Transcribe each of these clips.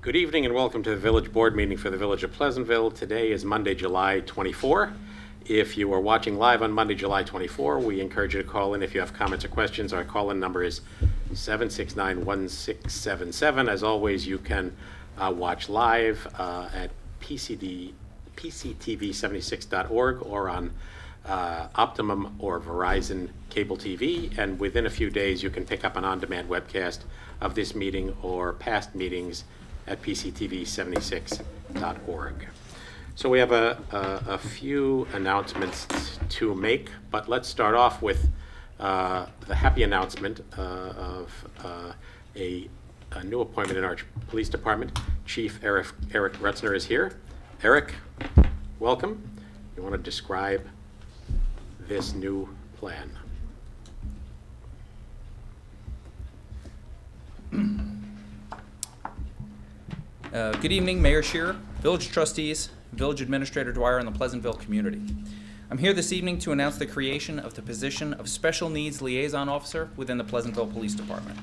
Good evening and welcome to the Village Board meeting for the Village of Pleasantville. Today is Monday, July 24. If you are watching live on Monday, July 24, we encourage you to call in if you have comments or questions. Our call-in number is 769-1677. As always, you can watch live at PCTV76.org or on Optimum or Verizon Cable TV. And within a few days, you can pick up an on-demand webcast of this meeting or past meetings at PCTV76.org. So we have a few announcements to make, but let's start off with the happy announcement of a new appointment in our police department. Chief Erik Grutzner is here. Erik, welcome. You want to describe this new plan? Good evening, Mayor Shearer, Village Trustees, Village Administrator Dwyer, and the Pleasantville community. I'm here this evening to announce the creation of the position of Special Needs Liaison Officer within the Pleasantville Police Department.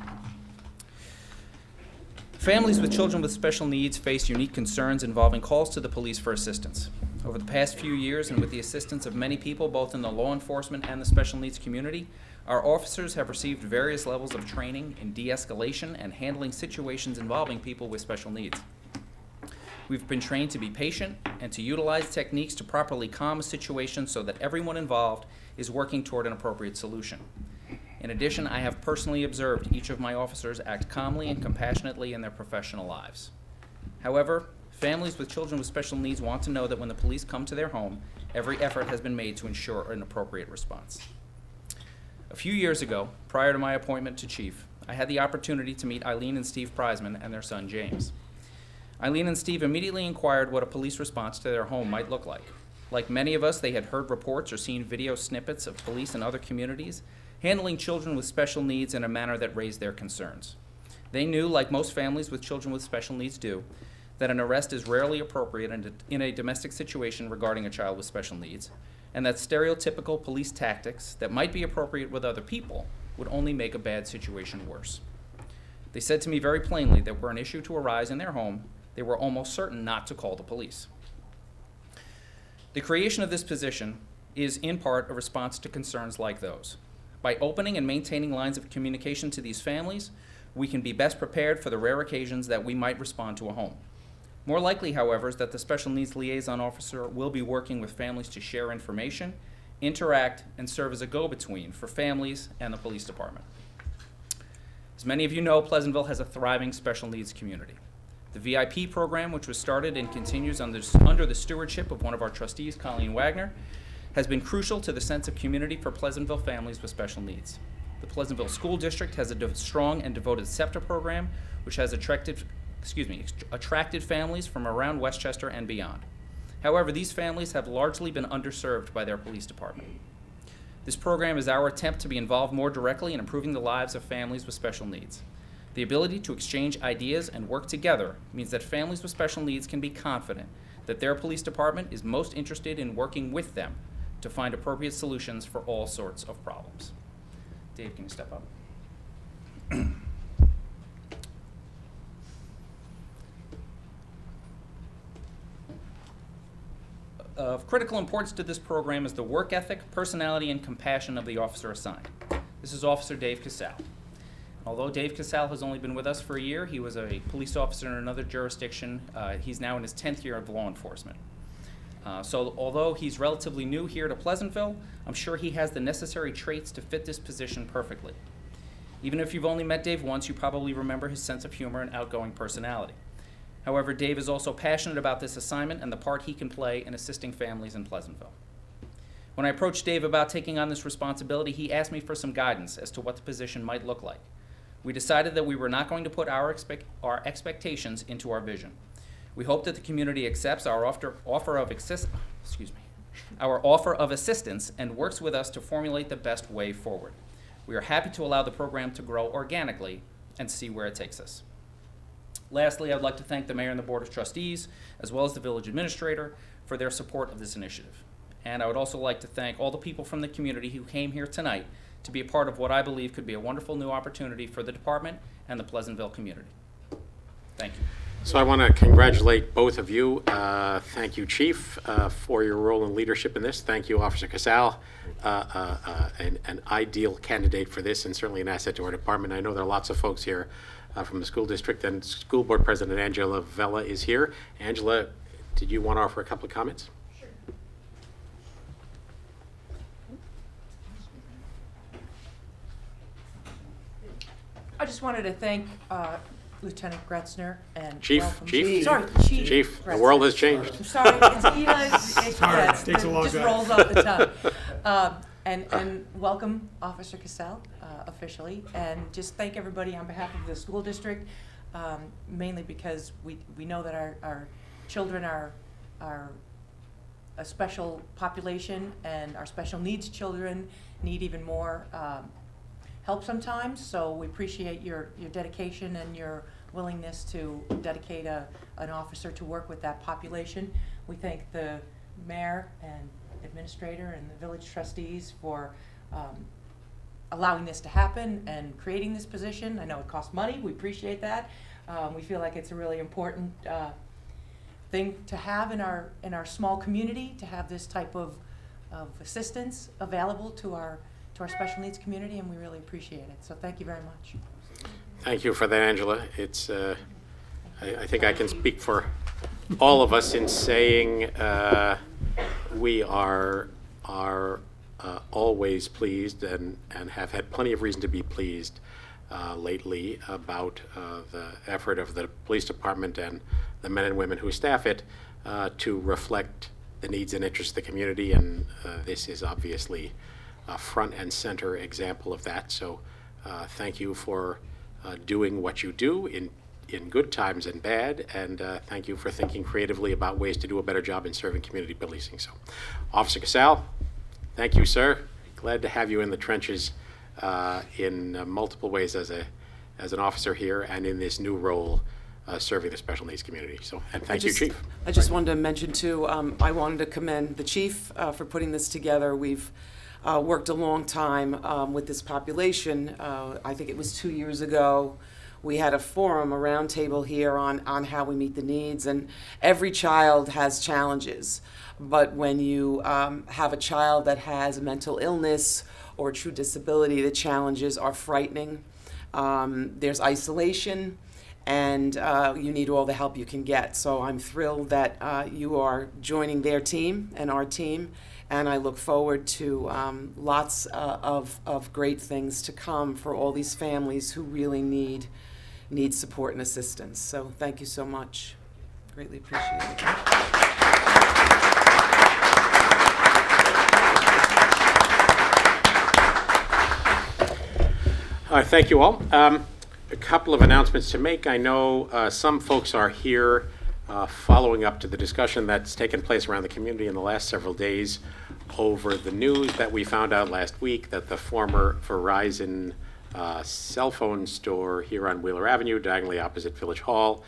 Families with children with special needs face unique concerns involving calls to the police for assistance. Over the past few years, and with the assistance of many people both in the law enforcement and the special needs community, our officers have received various levels of training in de-escalation and handling situations involving people with special needs. We've been trained to be patient and to utilize techniques to properly calm a situation so that everyone involved is working toward an appropriate solution. In addition, I have personally observed each of my officers act calmly and compassionately in their professional lives. However, families with children with special needs want to know that when the police come to their home, every effort has been made to ensure an appropriate response. A few years ago, prior to my appointment to chief, I had the opportunity to meet Eileen and Steve Preisman and their son James. Eileen and Steve immediately inquired what a police response to their home might look like. Like many of us, they had heard reports or seen video snippets of police in other communities handling children with special needs in a manner that raised their concerns. They knew, like most families with children with special needs do, that an arrest is rarely appropriate in a domestic situation regarding a child with special needs, and that stereotypical police tactics that might be appropriate with other people would only make a bad situation worse. They said to me very plainly that were an issue to arise in their home, they were almost certain not to call the police. The creation of this position is in part a response to concerns like those. By opening and maintaining lines of communication to these families, we can be best prepared for the rare occasions that we might respond to a home. More likely, however, is that the Special Needs Liaison Officer will be working with families to share information, interact, and serve as a go-between for families and the police department. As many of you know, Pleasantville has a thriving special needs community. The VIP program, which was started and continues under the stewardship of one of our trustees, Colleen Wagner, has been crucial to the sense of community for Pleasantville families with special needs. The Pleasantville School District has a strong and devoted SEPTA program, which has attracted families from around Westchester and beyond. However, these families have largely been underserved by their police department. This program is our attempt to be involved more directly in improving the lives of families with special needs. The ability to exchange ideas and work together means that families with special needs can be confident that their police department is most interested in working with them to find appropriate solutions for all sorts of problems. Dave, can you step up? Of critical importance to this program is the work ethic, personality, and compassion of the officer assigned. This is Officer Dave Casale. Although Dave Casale has only been with us for a year, he was a police officer in another jurisdiction. He's now in his 10th year of law enforcement. So although he's relatively new here to Pleasantville, I'm sure he has the necessary traits to fit this position perfectly. Even if you've only met Dave once, you probably remember his sense of humor and outgoing personality. However, Dave is also passionate about this assignment and the part he can play in assisting families in Pleasantville. When I approached Dave about taking on this responsibility, he asked me for some guidance as to what the position might look like. We decided that we were not going to put our expectations into our vision. We hope that the community accepts our offer of assistance and works with us to formulate the best way forward. We are happy to allow the program to grow organically and see where it takes us. Lastly, I'd like to thank the Mayor and the Board of Trustees, as well as the Village Administrator, for their support of this initiative. And I would also like to thank all the people from the community who came here tonight to be a part of what I believe could be a wonderful new opportunity for the department and the Pleasantville community. Thank you. So I want to congratulate both of you. Thank you, Chief, for your role and leadership in this. Thank you, Officer Casal, an ideal candidate for this and certainly an asset to our department. I know there are lots of folks here from the school district, and School Board President Angela Vella is here. Angela, did you want to offer a couple of comments? Sure. I just wanted to thank Lieutenant Grutzner and Chief, welcome- Chief, Sorry, Chief. Chief, the Grutzner. world has changed. I'm sorry, it's Eva. hard. It takes a long just time. rolls off the tongue. And welcome Officer Casal officially, and just thank everybody on behalf of the school district, mainly because we know that our children are a special population, and our special needs children need even more help sometimes, so we appreciate your dedication and your willingness to dedicate an officer to work with that population. We thank the mayor and administrator and the village trustees for allowing this to happen and creating this position. I know it costs money, we appreciate that. We feel like it's a really important thing to have in our small community, to have this type of assistance available to our special needs community, and we really appreciate it. So thank you very much. Thank you for that, Angela. It's, I think I can speak for all of us in saying we are always pleased and have had plenty of reason to be pleased lately about the effort of the police department and the men and women who staff it to reflect the needs and interests of the community, and this is obviously a front and center example of that. So thank you for doing what you do in good times and bad, and thank you for thinking creatively about ways to do a better job in serving community policing. So, Officer Casal, thank you, sir. Glad to have you in the trenches in multiple ways as an officer here and in this new role serving the special needs community. So, and thank you, Chief. I just wanted to mention too, I wanted to commend the chief for putting this together. We've worked a long time with this population. I think it was 2 years ago. We had a forum, a roundtable here on how we meet the needs, and every child has challenges. But when you have a child that has mental illness or true disability, the challenges are frightening. There's isolation, and you need all the help you can get. So I'm thrilled that you are joining their team and our team, and I look forward to lots of great things to come for all these families who really need support and assistance. So thank you so much. Greatly appreciate it. All right, thank you all. A couple of announcements to make. I know some folks are here following up to the discussion that's taken place around the community in the last several days over the news that we found out last week that the former Verizon cell phone store here on Wheeler Avenue, diagonally opposite Village Hall,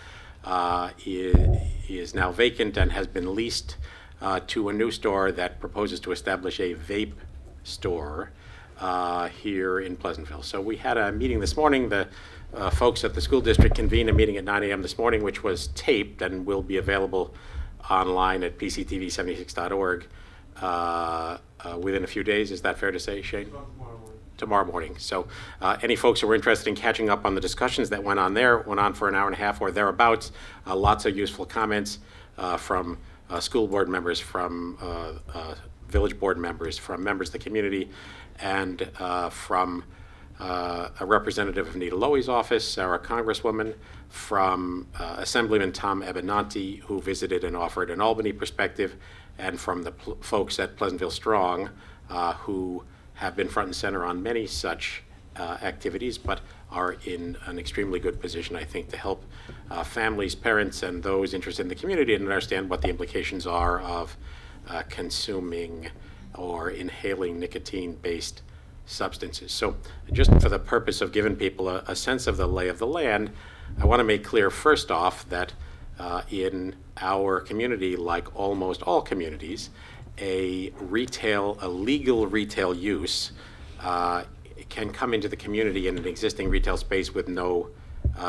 is now vacant and has been leased to a new store that proposes to establish a vape store here in Pleasantville. So we had a meeting this morning. The folks at the school district convened a meeting at 9 a.m. this morning, which was taped and will be available online at pctv76.org within a few days. Is that fair to say, Shane? Tomorrow morning. So any folks who are interested in catching up on the discussions that went on there, went on for an hour and a half or thereabouts, lots of useful comments from school board members, from village board members, from members of the community, and from a representative of Nita Lowy's office, our congresswoman, from Assemblyman Tom Abenanti, who visited and offered an Albany perspective, and from the folks at Pleasantville Strong, who have been front and center on many such activities, but are in an extremely good position, I think, to help families, parents, and those interested in the community and understand what the implications are of consuming or inhaling nicotine-based substances. So just for the purpose of giving people a sense of the lay of the land, I want to make clear first off that in our community, like almost all communities, a legal retail use can come into the community in an existing retail space with no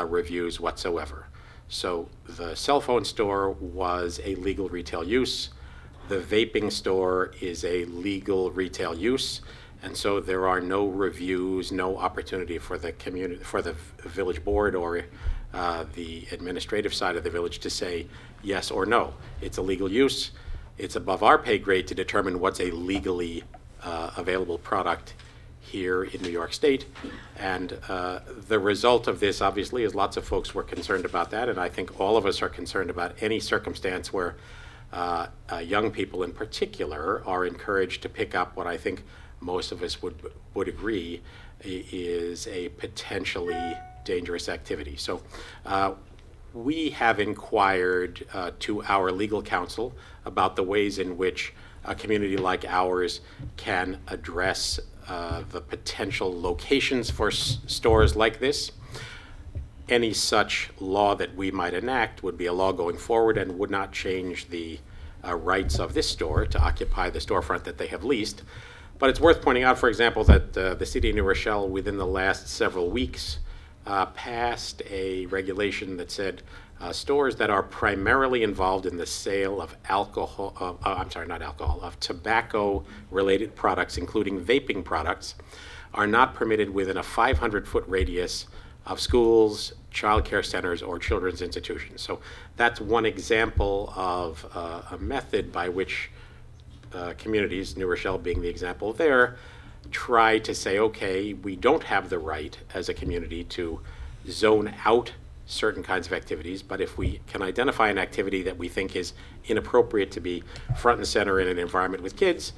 reviews whatsoever. So the cell phone store was a legal retail use. The vaping store is a legal retail use. And so there are no reviews, no opportunity for the community, for the village board or the administrative side of the village to say yes or no. It's a legal use. It's above our pay grade to determine what's a legally available product here in New York State. And the result of this, obviously, is lots of folks were concerned about that. And I think all of us are concerned about any circumstance where young people in particular are encouraged to pick up what I think most of us would agree is a potentially dangerous activity. So we have inquired to our legal counsel about the ways in which a community like ours can address the potential locations for stores like this. Any such law that we might enact would be a law going forward and would not change the rights of this store to occupy the storefront that they have leased. But it's worth pointing out, for example, that the city of New Rochelle within the last several weeks passed a regulation that said stores that are primarily involved in the sale of of tobacco-related products, including vaping products, are not permitted within a 500-foot radius of schools, child care centers, or children's institutions. So that's one example of a method by which communities, New Rochelle being the example there, try to say, okay, we don't have the right as a community to zone out certain kinds of activities, but if we can identify an activity that we think is inappropriate to be front and center in an environment with kids,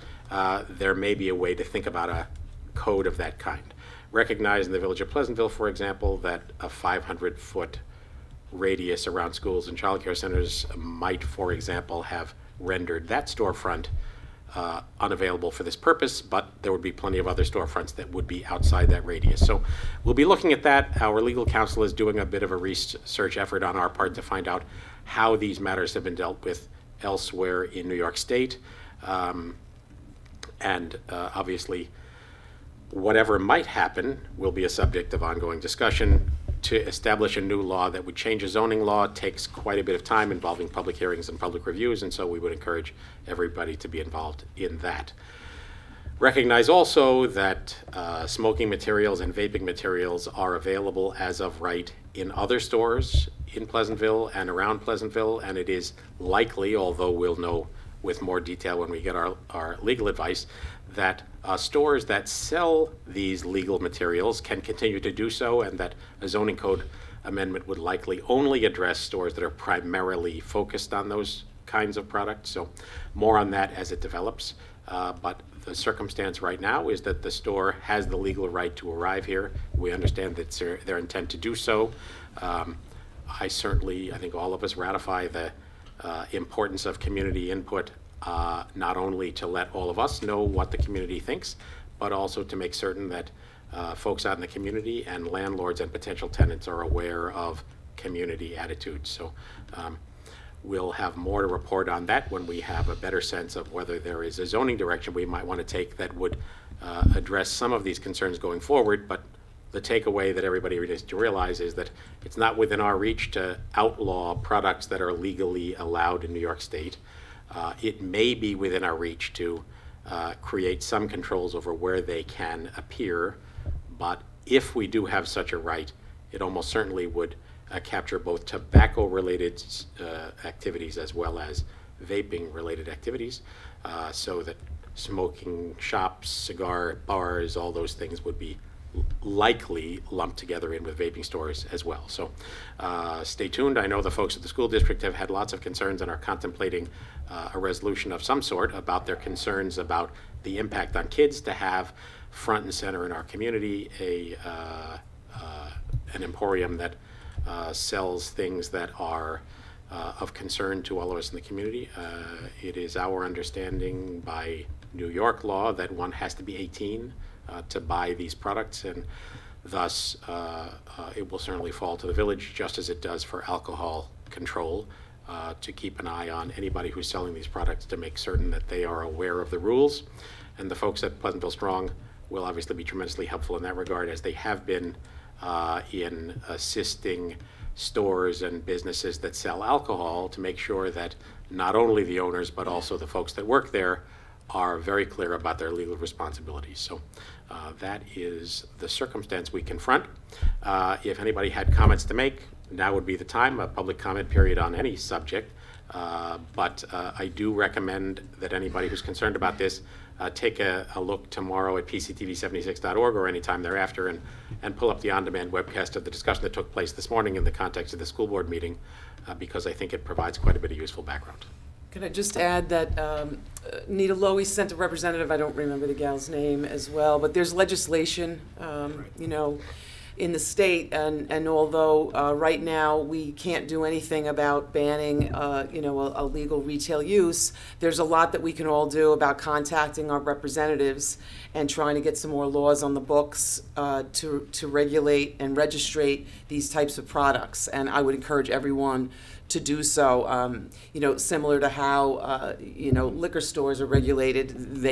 there may be a way to think about a code of that kind. Recognize in the village of Pleasantville, for example, that a 500-foot radius around schools and child care centers might, for example, have rendered that storefront unavailable for this purpose, but there would be plenty of other storefronts that would be outside that radius. So we'll be looking at that. Our legal counsel is doing a bit of a research effort on our part to find out how these matters have been dealt with elsewhere in New York State. Obviously, whatever might happen will be a subject of ongoing discussion. To establish a new law that would change a zoning law takes quite a bit of time involving public hearings and public reviews, and so we would encourage everybody to be involved in that. Recognize also that smoking materials and vaping materials are available as of right in other stores in Pleasantville and around Pleasantville, and it is likely, although we'll know with more detail when we get our legal advice, that stores that sell these legal materials can continue to do so, and that a zoning code amendment would likely only address stores that are primarily focused on those kinds of products. So more on that as it develops. But the circumstance right now is that the store has the legal right to arrive here. We understand that it's their intent to do so. I think all of us ratify the importance of community input, not only to let all of us know what the community thinks, but also to make certain that folks out in the community and landlords and potential tenants are aware of community attitudes. So we'll have more to report on that when we have a better sense of whether there is a zoning direction we might want to take that would address some of these concerns going forward. But the takeaway that everybody needs to realize is that it's not within our reach to outlaw products that are legally allowed in New York State. It may be within our reach to create some controls over where they can appear, but if we do have such a right, it almost certainly would capture both tobacco-related activities as well as vaping-related activities, so that smoking shops, cigar bars, all those things would be likely lumped together in with vaping stores as well. So stay tuned. I know the folks at the school district have had lots of concerns and are contemplating a resolution of some sort about their concerns about the impact on kids to have front and center in our community an emporium that sells things that are of concern to all of us in the community. It is our understanding by New York law that one has to be 18 to buy these products, and thus it will certainly fall to the village, just as it does for alcohol control, to keep an eye on anybody who's selling these products to make certain that they are aware of the rules. And the folks at Pleasantville Strong will obviously be tremendously helpful in that regard, as they have been in assisting stores and businesses that sell alcohol to make sure that not only the owners but also the folks that work there are very clear about their legal responsibilities. So that is the circumstance we confront. If anybody had comments to make, now would be the time, a public comment period on any subject. But I do recommend that anybody who's concerned about this take a look tomorrow at pctv76.org or anytime thereafter and pull up the on-demand webcast of the discussion that took place this morning in the context of the school board meeting, because I think it provides quite a bit of useful background. Can I just add that Nita Lowy sent a representative, I don't remember the gal's name as well, but there's legislation, in the state, and although right now we can't do anything about banning, a legal retail use, there's a lot that we can all do about contacting our representatives and trying to get some more laws on the books to regulate and registrate these types of products. And I would encourage everyone to do so, similar to how, liquor stores are regulated.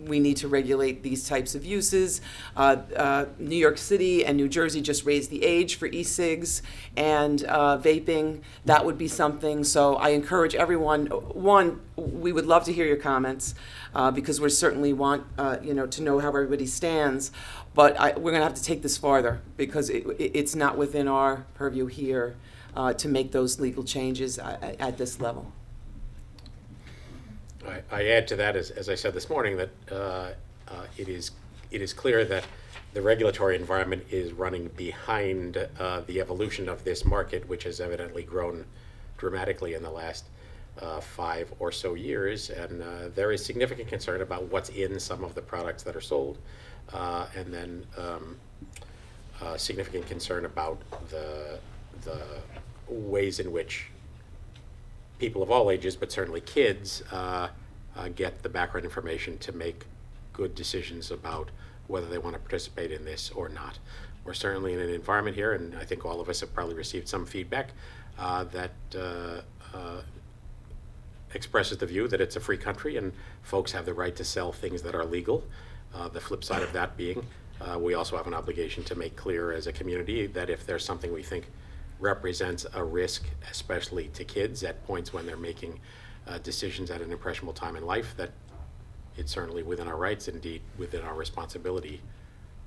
We need to regulate these types of uses. New York City and New Jersey just raised the age for e-cigs and vaping. That would be something. So I encourage everyone, one, we would love to hear your comments because we certainly want, to know how everybody stands. But we're going to have to take this farther because it's not within our purview here to make those legal changes at this level. I add to that, as I said this morning, that it is clear that the regulatory environment is running behind the evolution of this market, which has evidently grown dramatically in the last 5 or so years, and there is significant concern about what's in some of the products that are sold, and then significant concern about the ways in which people of all ages, but certainly kids, get the background information to make good decisions about whether they want to participate in this or not. We're certainly in an environment here, and I think all of us have probably received some feedback that expresses the view that it's a free country and folks have the right to sell things that are legal. The flip side of that being, we also have an obligation to make clear as a community that if there's something we think represents a risk, especially to kids at points when they're making decisions at an impressionable time in life, that it's certainly within our rights, indeed within our responsibility,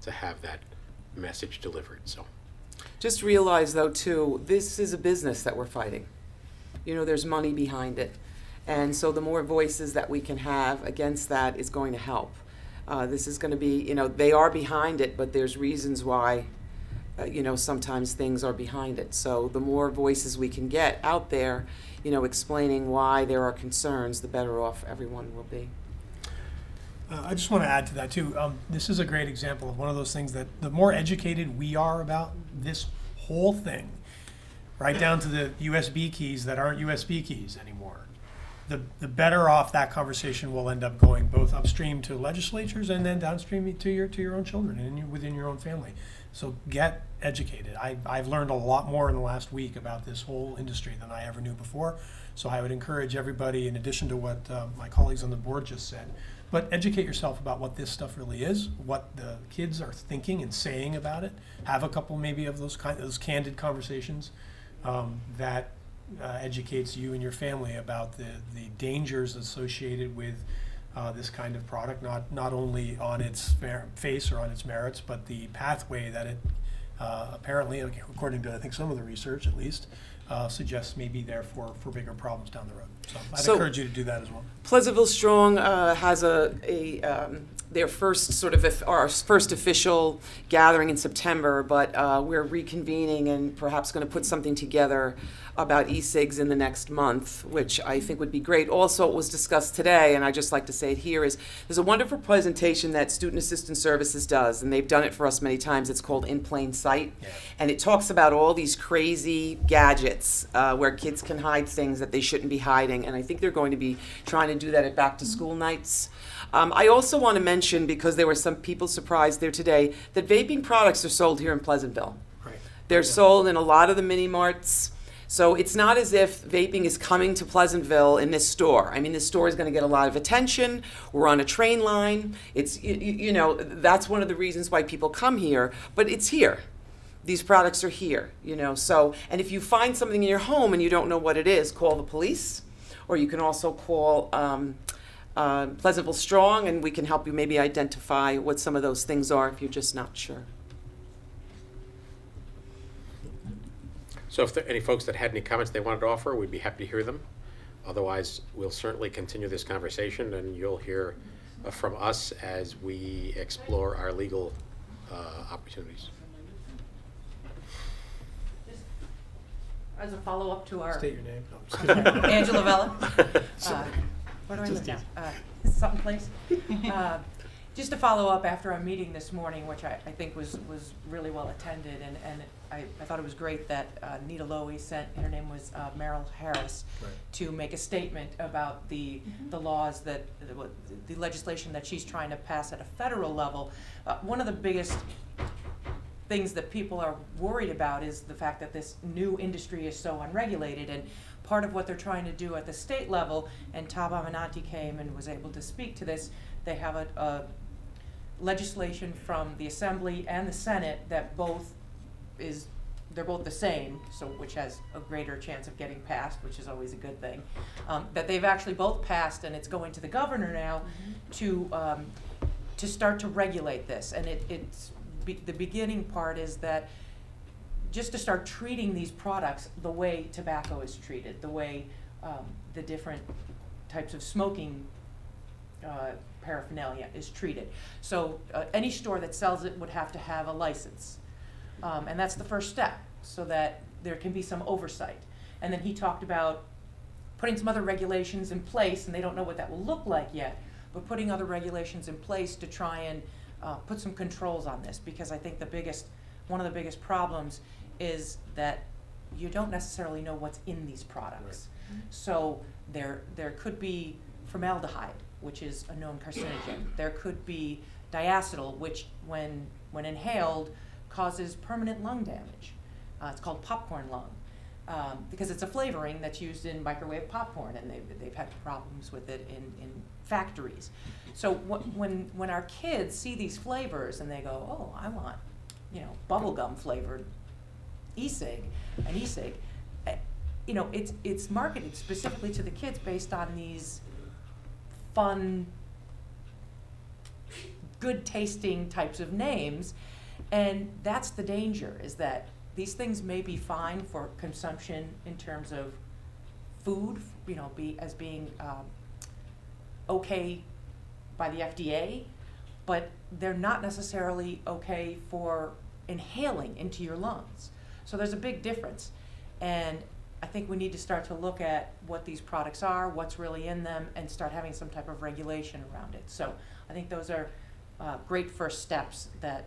to have that message delivered. So, just realize though too, this is a business that we're fighting. There's money behind it, and so the more voices that we can have against that is going to help. This is going to be, they are behind it, but there's reasons why sometimes things are behind it. So the more voices we can get out there, explaining why there are concerns, the better off everyone will be. I just want to add to that too. This is a great example of one of those things that the more educated we are about this whole thing, right down to the USB keys that aren't USB keys anymore, the better off that conversation will end up going, both upstream to legislatures and then downstream to your own children and within your own family. So get educated. I've learned a lot more in the last week about this whole industry than I ever knew before. So I would encourage everybody, in addition to what my colleagues on the board just said, but educate yourself about what this stuff really is, what the kids are thinking and saying about it. Have a couple maybe of those candid conversations that educates you and your family about the dangers associated with this kind of product, not only on its face or on its merits, but the pathway that it apparently, according to I think some of the research at least, suggests may be there for bigger problems down the road. So I'd encourage you to do that as well. Pleasantville Strong has their first our first official gathering in September, but we're reconvening and perhaps going to put something together about e-cigs in the next month, which I think would be great. Also, it was discussed today, and I just like to say it here, is there's a wonderful presentation that Student Assistance Services does, and they've done it for us many times. It's called In Plain Sight, and it talks about all these crazy gadgets where kids can hide things that they shouldn't be hiding, and I think they're going to be trying to do that at back-to-school nights. I also want to mention, because there were some people surprised there today, that vaping products are sold here in Pleasantville. Right. They're sold in a lot of the mini-marts. So it's not as if vaping is coming to Pleasantville in this store. I mean, this store is going to get a lot of attention. We're on a train line. It's, that's one of the reasons why people come here, but it's here. these products are here, so, and if you find something in your home and you don't know what it is, call the police, or you can also call Pleasantville Strong, and we can help you maybe identify what some of those things are if you're just not sure. So if there are any folks that had any comments they wanted to offer, we'd be happy to hear them. Otherwise, we'll certainly continue this conversation, and you'll hear from us as we explore our legal opportunities. As a follow-up to our. State your name. No, Angela Vella. Where do I live now? Sutton Place. Just to follow up after our meeting this morning, which I think was really well attended, and I thought it was great that Nita Lowy sent, her name was Merrill Harris, right, to make a statement about the laws that, the legislation that she's trying to pass at a federal level. One of the biggest things that people are worried about is the fact that this new industry is so unregulated, and part of what they're trying to do at the state level, and Taba Manati came and was able to speak to this, they have a legislation from the Assembly and the Senate that they're both the same, so which has a greater chance of getting passed, which is always a good thing, that they've actually both passed, and it's going to the governor now to start to regulate this, and the beginning part is that just to start treating these products the way tobacco is treated, the way the different types of smoking paraphernalia is treated. So any store that sells it would have to have a license. And that's the first step, so that there can be some oversight. And then he talked about putting some other regulations in place, and they don't know what that will look like yet, but putting other regulations in place to try and put some controls on this, because I think one of the biggest problems is that you don't necessarily know what's in these products. Right. So there could be formaldehyde, which is a known carcinogen. There could be diacetyl, which when inhaled causes permanent lung damage. It's called popcorn lung, because it's a flavoring that's used in microwave popcorn, and they've had problems with it in factories. So when our kids see these flavors and they go, oh, I want, bubblegum flavored e-cig, an e-cig, it's marketed specifically to the kids based on these fun, good tasting types of names, and that's the danger, is that these things may be fine for consumption in terms of food, being okay by the FDA, but they're not necessarily okay for inhaling into your lungs. So there's a big difference, and I think we need to start to look at what these products are, what's really in them, and start having some type of regulation around it. So I think those are great first steps that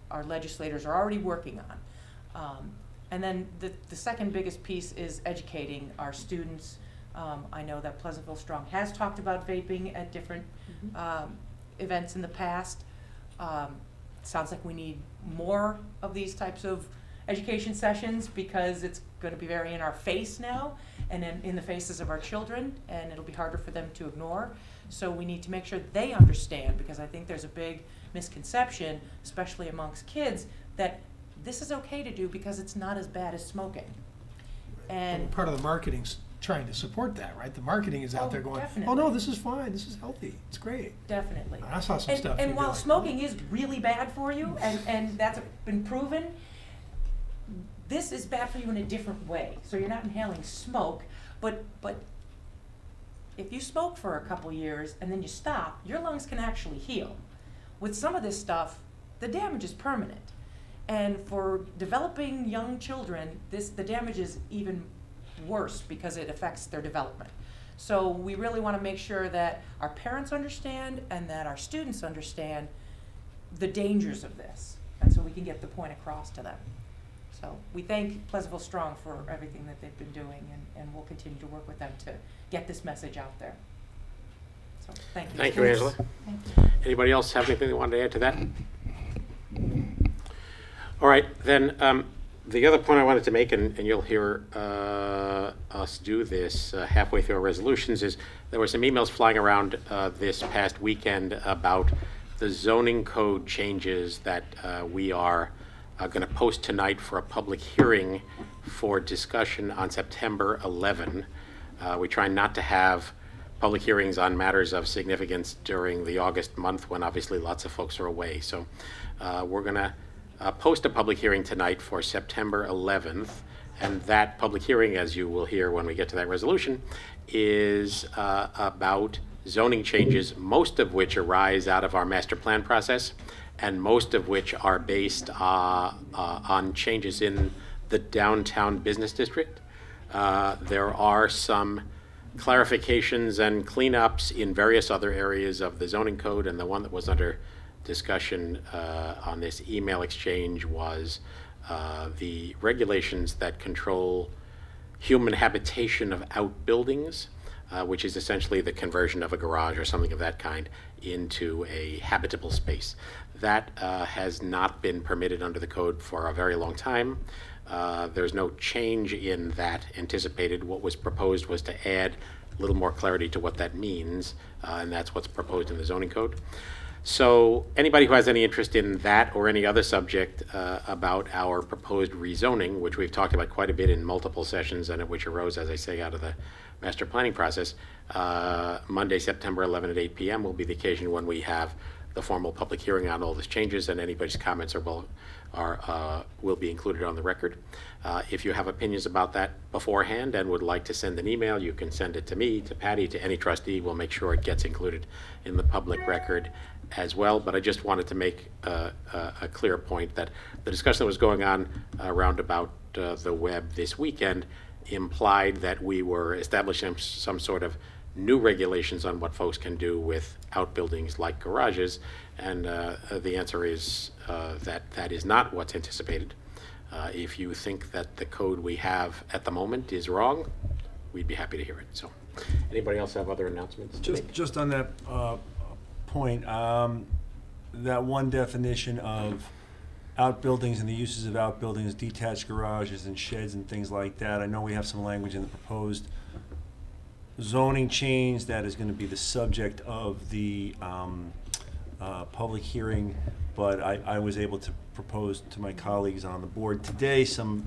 our legislators are already working on. And then the second biggest piece is educating our students. I know that Pleasantville Strong has talked about vaping at different events in the past. Sounds like we need more of these types of education sessions, because it's going to be very in our face now, and in the faces of our children, and it'll be harder for them to ignore. So we need to make sure they understand, because I think there's a big misconception, especially amongst kids, that this is okay to do because it's not as bad as smoking. And part of the marketing's trying to support that, right? The marketing is out there going, definitely. oh no, this is fine, this is healthy, it's great. Definitely. I saw some stuff. And while smoking is really bad for you, and that's been proven, this is bad for you in a different way. So you're not inhaling smoke, but if you smoke for a couple years and then you stop, your lungs can actually heal. With some of this stuff, the damage is permanent. And for developing young children, the damage is even worse because it affects their development. So we really want to make sure that our parents understand and that our students understand the dangers of this, and so we can get the point across to them. So we thank Pleasantville Strong for everything that they've been doing, and we'll continue to work with them to get this message out there. So thank you. Thank you, Angela. Thank you. Anybody else have anything they wanted to add to that? All right, then the other point I wanted to make, and you'll hear us do this halfway through our resolutions, is there were some emails flying around this past weekend about the zoning code changes that we are going to post tonight for a public hearing for discussion on September 11. We try not to have public hearings on matters of significance during the August month when obviously lots of folks are away. So we're going to post a public hearing tonight for September 11th. And that public hearing, as you will hear when we get to that resolution, is about zoning changes, most of which arise out of our master plan process, and most of which are based on changes in the downtown business district. There are some clarifications and cleanups in various other areas of the zoning code, and the one that was under discussion on this email exchange was the regulations that control human habitation of outbuildings, which is essentially the conversion of a garage or something of that kind into a habitable space. That has not been permitted under the code for a very long time. There's no change in that anticipated. What was proposed was to add a little more clarity to what that means, and that's what's proposed in the zoning code. So anybody who has any interest in that or any other subject about our proposed rezoning, which we've talked about quite a bit in multiple sessions and which arose, as I say, out of the master planning process, Monday, September 11 at 8 p.m. will be the occasion when we have the formal public hearing on all these changes, and anybody's comments will be included on the record. If you have opinions about that beforehand and would like to send an email, you can send it to me, to Patty, to any trustee. We'll make sure it gets included in the public record as well. But I just wanted to make a clear point that the discussion that was going on around about the web this weekend implied that we were establishing some sort of new regulations on what folks can do with outbuildings like garages, and the answer is that is not what's anticipated. If you think that the code we have at the moment is wrong, we'd be happy to hear it. So, anybody else have other announcements to make? Just on that point, that one definition of outbuildings and the uses of outbuildings, detached garages and sheds and things like that. I know we have some language in the proposed zoning change that is going to be the subject of the public hearing, but I was able to propose to my colleagues on the board today some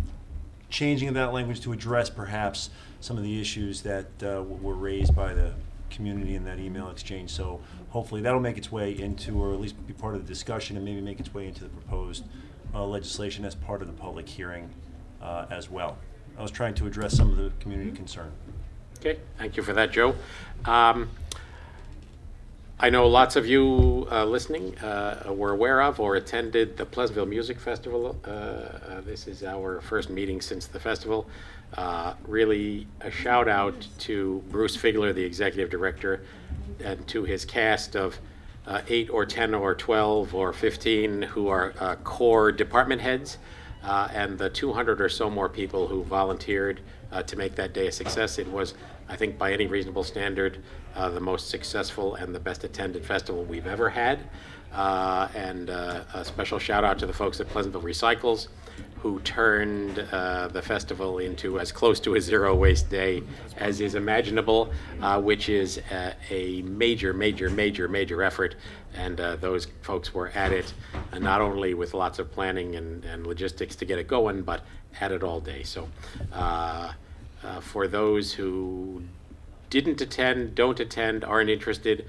changing of that language to address perhaps some of the issues that were raised by the community in that email exchange. So hopefully that'll make its way into, or at least be part of the discussion, and maybe make its way into the proposed legislation as part of the public hearing as well. I was trying to address some of the community concern. Okay, thank you for that, Joe. I know lots of you listening were aware of or attended the Pleasantville Music Festival. This is our first meeting since the festival. Really a shout out to Bruce Figler, the executive director, and to his cast of 8 or 10 or 12 or 15 who are core department heads, and the 200 or so more people who volunteered to make that day a success. It was, I think, by any reasonable standard, the most successful and the best attended festival we've ever had. And a special shout out to the folks at Pleasantville Recycles, who turned the festival into as close to a zero waste day as is imaginable, which is a major effort. And those folks were at it, not only with lots of planning and logistics to get it going, but at it all day. So for those who didn't attend, don't attend, aren't interested,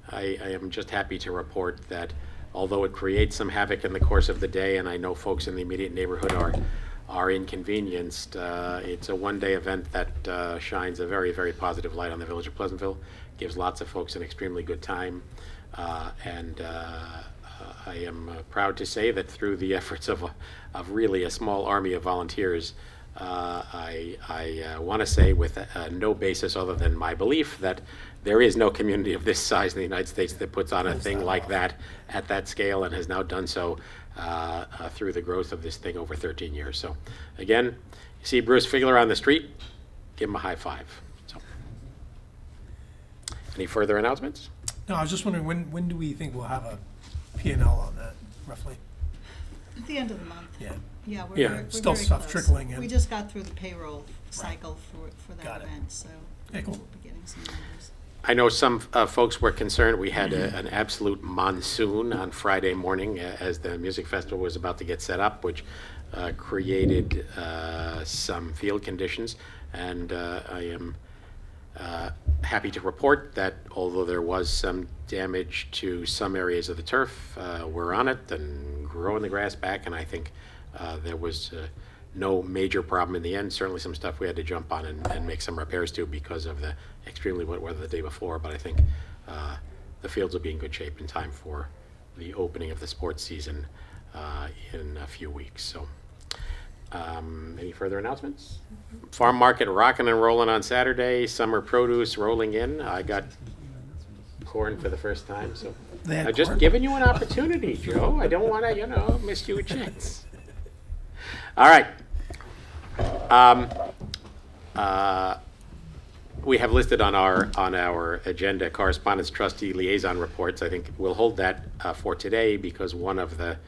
I am just happy to report that although it creates some havoc in the course of the day, and I know folks in the immediate neighborhood are inconvenienced, it's a one-day event that shines a very positive light on the village of Pleasantville, gives lots of folks an extremely good time, and I am proud to say that through the efforts of really a small army of volunteers, I want to say with no basis other than my belief that there is no community of this size in the United States that puts on a thing like that at that scale, and has now done so through the growth of this thing over 13 years. So again, you see Bruce Figler on the street, give him a high five. So, any further announcements? No, I was just wondering, when do we think we'll have a P&L on that, roughly? At the end of the month. Yeah. Yeah, we're Yeah, very, still we're very stuff close. trickling in. We just got through the payroll cycle for Got that it. event, so Okay, cool. we'll be getting some numbers. I know some folks were concerned. We had an absolute monsoon on Friday morning as the music festival was about to get set up, which created some field conditions. And I am happy to report that although there was some damage to some areas of the turf, we're on it and growing the grass back. And I think there was no major problem in the end. Certainly some stuff we had to jump on and make some repairs to because of the extremely wet weather the day before. But I think the fields will be in good shape in time for the opening of the sports season in a few weeks. So any further announcements? Farm market rocking and rolling on Saturday. Summer produce rolling in. I got corn for the first time. So I'm just giving you an opportunity, Joe. I don't want to, miss you a chance. All right. We have listed on our agenda correspondence, trustee, liaison reports. I think we'll hold that for today because one of the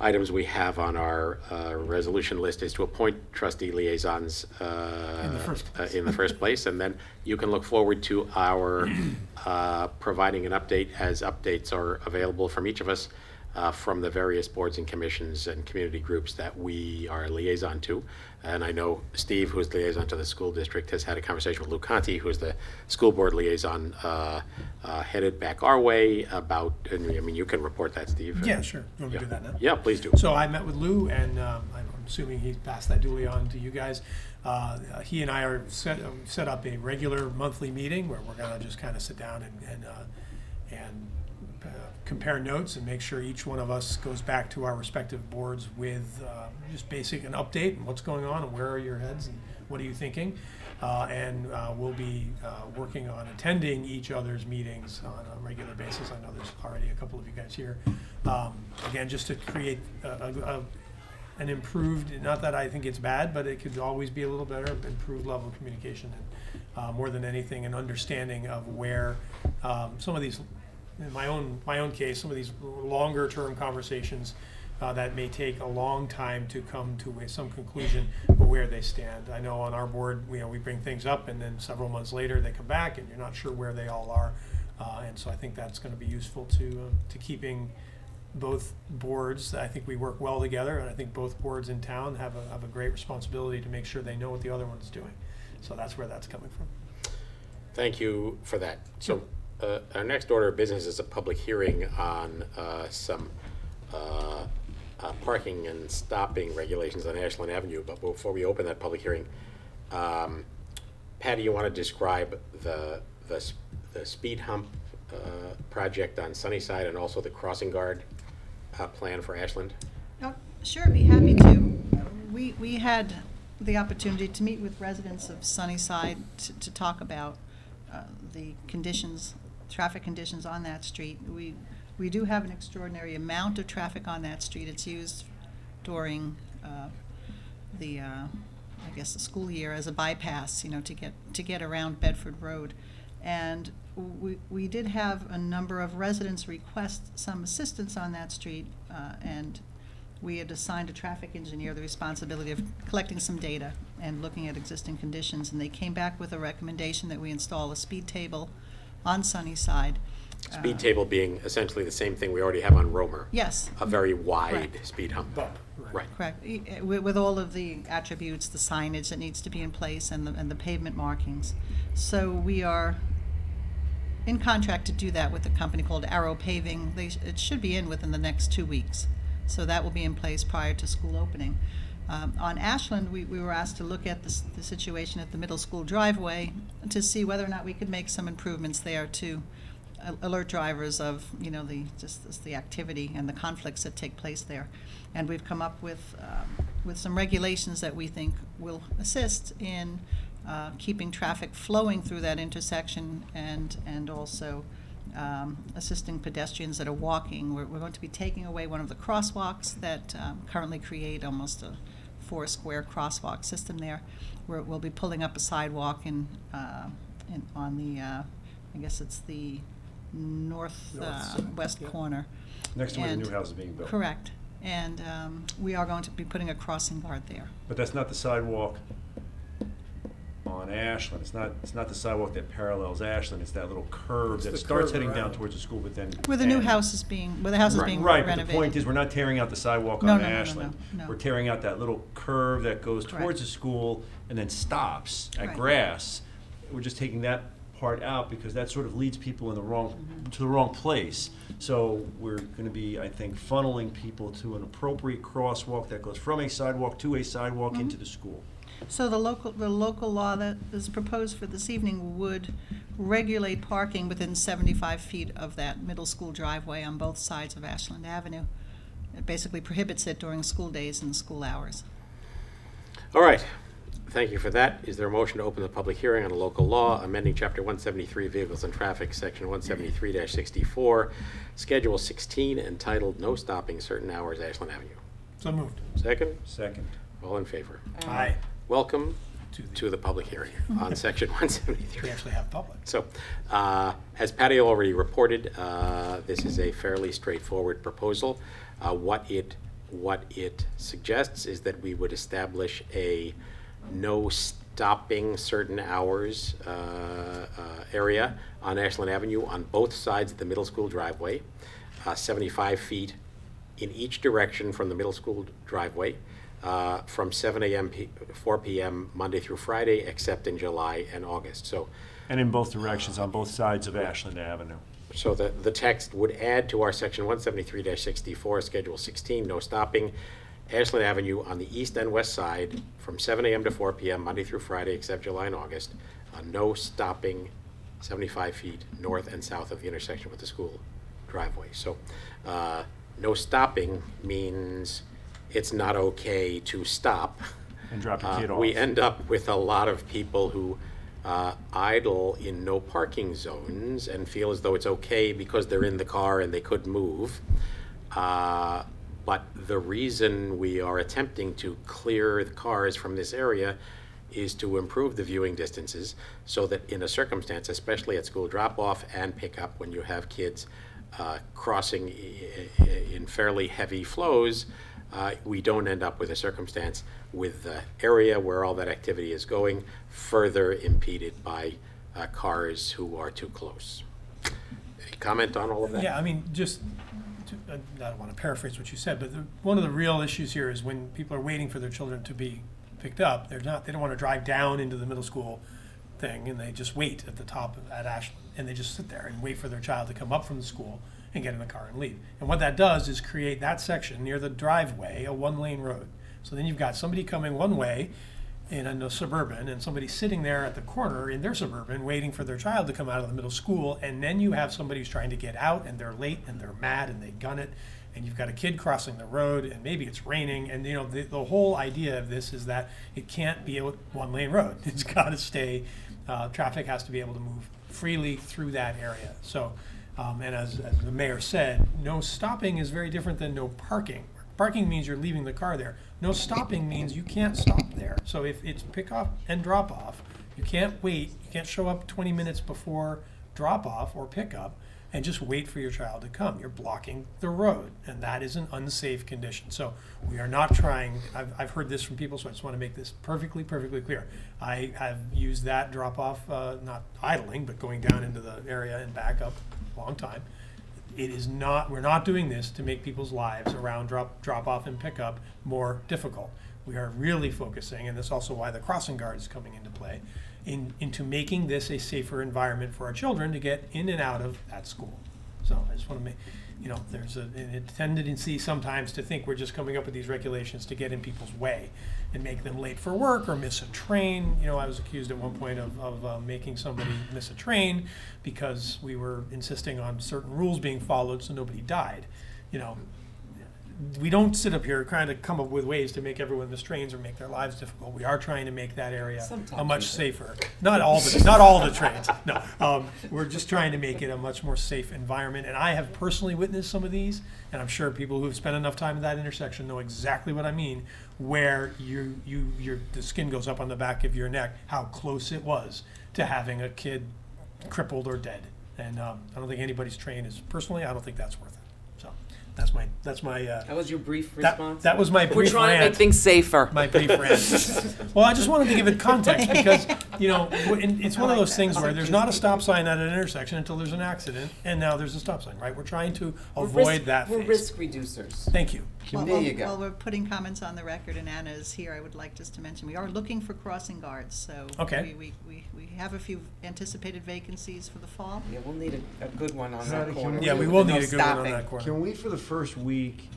items we have on our resolution list is to appoint trustee liaisons in the first place, and then you can look forward to our providing an update as updates are available from each of us from the various boards and commissions and community groups that we are liaison to. And I know Steve, who's liaison to the school district, has had a conversation with Lou Conti, who's the school board liaison, headed back our way about, and I mean, you can report that, Steve. Yeah, sure. You want me to do that now? Yeah, please do. So I met with Lou, and I'm assuming he passed that duly on to you guys. He and I are set up a regular monthly meeting where we're going to just kind of sit down and compare notes and make sure each one of us goes back to our respective boards with just basic an update and what's going on and where are your heads and what are you thinking. And we'll be working on attending each other's meetings on a regular basis. I know there's already a couple of you guys here. Again, just to create an improved, not that I think it's bad, but it could always be a little better, improved level of communication and more than anything, an understanding of where some of these, in my own case, some of these longer term conversations that may take a long time to come to some conclusion of where they stand. I know on our board, we bring things up and then several months later they come back and you're not sure where they all are. And so I think that's going to be useful to keeping both boards. I think we work well together, and I think both boards in town have a great responsibility to make sure they know what the other one's doing. So that's where that's coming from. Thank you for that. So our next order of business is a public hearing on some parking and stopping regulations on Ashland Avenue. But before we open that public hearing, Patty, you want to describe the speed hump project on Sunnyside and also the crossing guard plan for Ashland? Oh, sure, be happy to. We had the opportunity to meet with residents of Sunnyside to talk about the conditions, traffic conditions on that street. We do have an extraordinary amount of traffic on that street. It's used during the school year as a bypass, to get around Bedford Road. And we did have a number of residents request some assistance on that street, and we had assigned a traffic engineer the responsibility of collecting some data and looking at existing conditions, and they came back with a recommendation that we install a speed table on Sunnyside. Speed table being essentially the same thing we already have on Romer. Yes. A very wide Correct. speed hump. Right. Correct. With all of the attributes, the signage that needs to be in place, and the pavement markings. So we are in contract to do that with a company called Arrow Paving. It should be in within the next 2 weeks. So that will be in place prior to school opening. On Ashland, we were asked to look at the situation at the middle school driveway to see whether or not we could make some improvements there to alert drivers of the activity and the conflicts that take place there. And we've come up with some regulations that we think will assist in keeping traffic flowing through that intersection and also assisting pedestrians that are walking. We're going to be taking away one of the crosswalks that currently create almost a 4-square crosswalk system there. We'll be pulling up a sidewalk on the, I guess it's the northwest corner. Next to where the new house is being built. Correct. And we are going to be putting a crossing guard there. But that's not the sidewalk on Ashland. It's not the sidewalk that parallels Ashland, it's that little curve It's that the starts curve heading down around. towards the school, but then. Where the new ends. house is being, where the house is being Right, renovated. but the point is, we're not tearing out the sidewalk No, on no, no, no, Ashland. no, no. We're tearing out that little curve that goes Correct. towards the school and then stops at Right. grass. We're just taking that part out because that sort of leads people in the to the wrong place. So we're gonna be, I think, funneling people to an appropriate crosswalk that goes from a sidewalk to a sidewalk into the school. So the local law that is proposed for this evening would regulate parking within 75 feet of that middle school driveway on both sides of Ashland Avenue. It basically prohibits it during school days and school hours. All right. Thank you for that. Is there a motion to open the public hearing on a local law amending Chapter 173 Vehicles and Traffic, Section 173-64, Schedule 16, entitled No Stopping Certain Hours, Ashland Avenue? So moved. Second? Second. All in favor? Aye. Welcome To the- to the public hearing on Section 173. We actually have public. So, as Patty already reported, this is a fairly straightforward proposal. What it suggests is that we would establish a no stopping certain hours area on Ashland Avenue on both sides of the middle school driveway, 75 feet in each direction from the middle school driveway, from 7 a.m. 4 p.m. Monday through Friday, except in July and August. And in both directions, on both sides of Ashland Avenue. So the text would add to our Section 173-64, Schedule 16, no stopping, Ashland Avenue on the east and west side from 7 a.m. to 4 p.m. Monday through Friday, except July and August, no stopping 75 feet north and south of the intersection with the school driveway. So no stopping means it's not okay to stop. And drop your kid off. We end up with a lot of people who idle in no parking zones and feel as though it's okay because they're in the car and they could move. But the reason we are attempting to clear the cars from this area is to improve the viewing distances so that in a circumstance, especially at school drop-off and pickup, when you have kids crossing in fairly heavy flows, we don't end up with a circumstance with the area where all that activity is going further impeded by cars who are too close. Any comment on all of that? Yeah, I mean, just, I don't want to paraphrase what you said, but one of the real issues here is when people are waiting for their children to be picked up, they don't want to drive down into the middle school thing, and they just wait at the top at Ashland, and they just sit there and wait for their child to come up from the school and get in the car and leave. And what that does is create that section near the driveway a one-lane road. So then you've got somebody coming one way in a suburban and somebody sitting there at the corner in their suburban waiting for their child to come out of the middle school, and then you have somebody who's trying to get out and they're late and they're mad and they gun it, and you've got a kid crossing the road and maybe it's raining, and the whole idea of this is that it can't be a one-lane road. It's got to stay, traffic has to be able to move freely through that area. So and as the mayor said, no stopping is very different than no parking. Parking means you're leaving the car there. No stopping means you can't stop there. So if it's pick off and drop off, you can't wait. You can't show up 20 minutes before drop off or pick up and just wait for your child to come. You're blocking the road, and that is an unsafe condition. So we are not trying, I've heard this from people, so I just want to make this perfectly clear. I have used that drop off, not idling, but going down into the area and back up a long time. It is not, we're not doing this to make people's lives around drop off and pick up more difficult. We are really focusing, and that's also why the crossing guard is coming into play, into making this a safer environment for our children to get in and out of that school. So I just want to make, there's a tendency sometimes to think we're just coming up with these regulations to get in people's way and make them late for work or miss a train. I was accused at one point of making somebody miss a train because we were insisting on certain rules being followed so nobody died. We don't sit up here trying to come up with ways to make everyone miss trains or make their lives difficult. We are trying to make that area a much safer. Not all the trains. No, we're just trying to make it a much more safe environment. And I have personally witnessed some of these, and I'm sure people who've spent enough time at that intersection know exactly what I mean. Where the skin goes up on the back of your neck, how close it was to having a kid crippled or dead. And I don't think anybody's train is personally. I don't think that's worth it. So That's my. That was your brief That, response? that was my We're brief trying to rant. make things safer. My brief rant. Well, I just wanted to give it context because, it's one of those things where there's not a stop sign at an intersection until there's an accident, and now there's a stop sign, right? We're trying to avoid that We're phase. risk reducers. Thank you. There you go. While we're putting comments on the record and Anna is here, I would like just to mention, we are looking for crossing guards, so. Okay. We have a few anticipated vacancies for the fall. Yeah, we'll need a good one on Patty, that can corner. we- Yeah, we too, will with need no a good one on stopping. that corner. Can we, for the first week,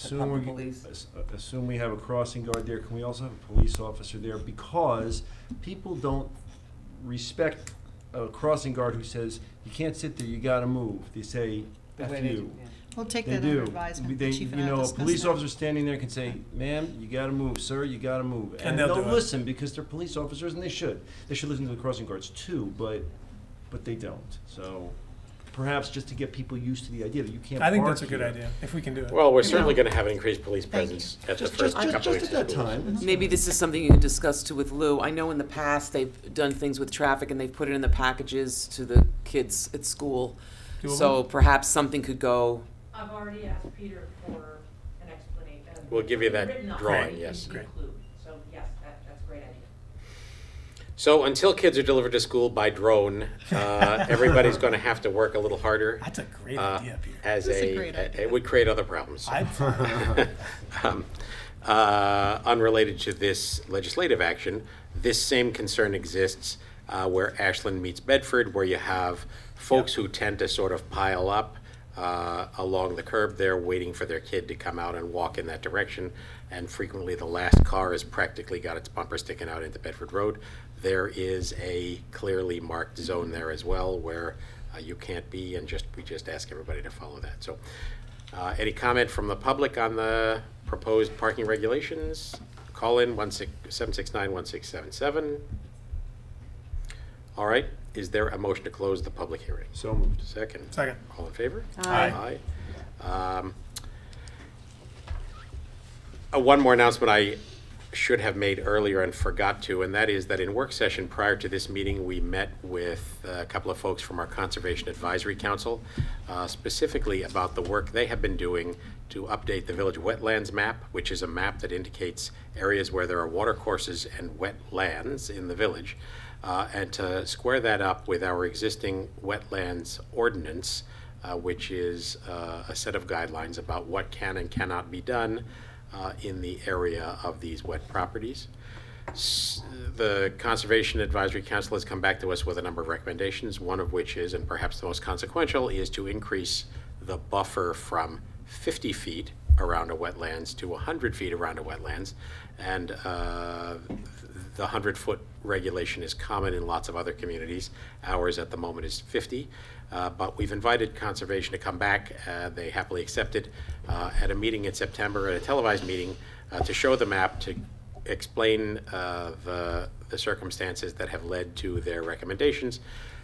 couple police. assume we have a crossing guard there, can we also have a police officer there? Because people don't respect a crossing guard who says, you can't sit there, you gotta move. They say, The F way they you. do, yeah. We'll take They that under do. advisement. They, The chief and I will a discuss police that. officer standing there can say, ma'am, you gotta move, sir, you gotta move. And they'll do it. listen because they're police officers and they should. They should listen to the crossing guards too, but they don't. So perhaps just to get people used to the idea that you can't I think park that's a good here. idea, if we can do it. Well, we're certainly going to have an increased police Thank you. presence at the Just, first just, couple just weeks at that of school. time. Maybe this is something you can discuss too with Lou. I know in the past they've done things with traffic and they've put it in the packages to the kids at school. Doable? So perhaps something could go, I've already asked Peter for an explanation. We'll give you that written up drawing, to yes. Great. include. So yes, that's a great idea. So until kids are delivered to school by drone, everybody's going to have to work a little harder. That's a great uh, idea, Peter. As That's a great idea. it would create other problems. Unrelated to this legislative action, this same concern exists where Ashland meets Bedford, where you have folks who tend to sort of pile up along the curb there, waiting for their kid to come out and walk in that direction. And frequently the last car has practically got its bumper sticking out into Bedford Road. There is a clearly marked zone there as well where you can't be, and we just ask everybody to follow that. So any comment from the public on the proposed parking regulations? Call in 769-1677. All right, is there a motion to close the public hearing? So moved. Second. Second. All in favor? Aye. Aye. One more announcement I should have made earlier and forgot to, and that is that in work session prior to this meeting, we met with a couple of folks from our Conservation Advisory Council, specifically about the work they have been doing to update the village wetlands map, which is a map that indicates areas where there are watercourses and wetlands in the village, and to square that up with our existing wetlands ordinance, which is a set of guidelines about what can and cannot be done in the area of these wet properties. The Conservation Advisory Council has come back to us with a number of recommendations, one of which is, and perhaps the most consequential, is to increase the buffer from 50 feet around a wetlands to 100 feet around a wetlands. And the 100-foot regulation is common in lots of other communities. Ours at the moment is 50. But we've invited Conservation to come back. They happily accepted at a meeting in September, at a televised meeting, to show the map, to explain the circumstances that have led to their recommendations,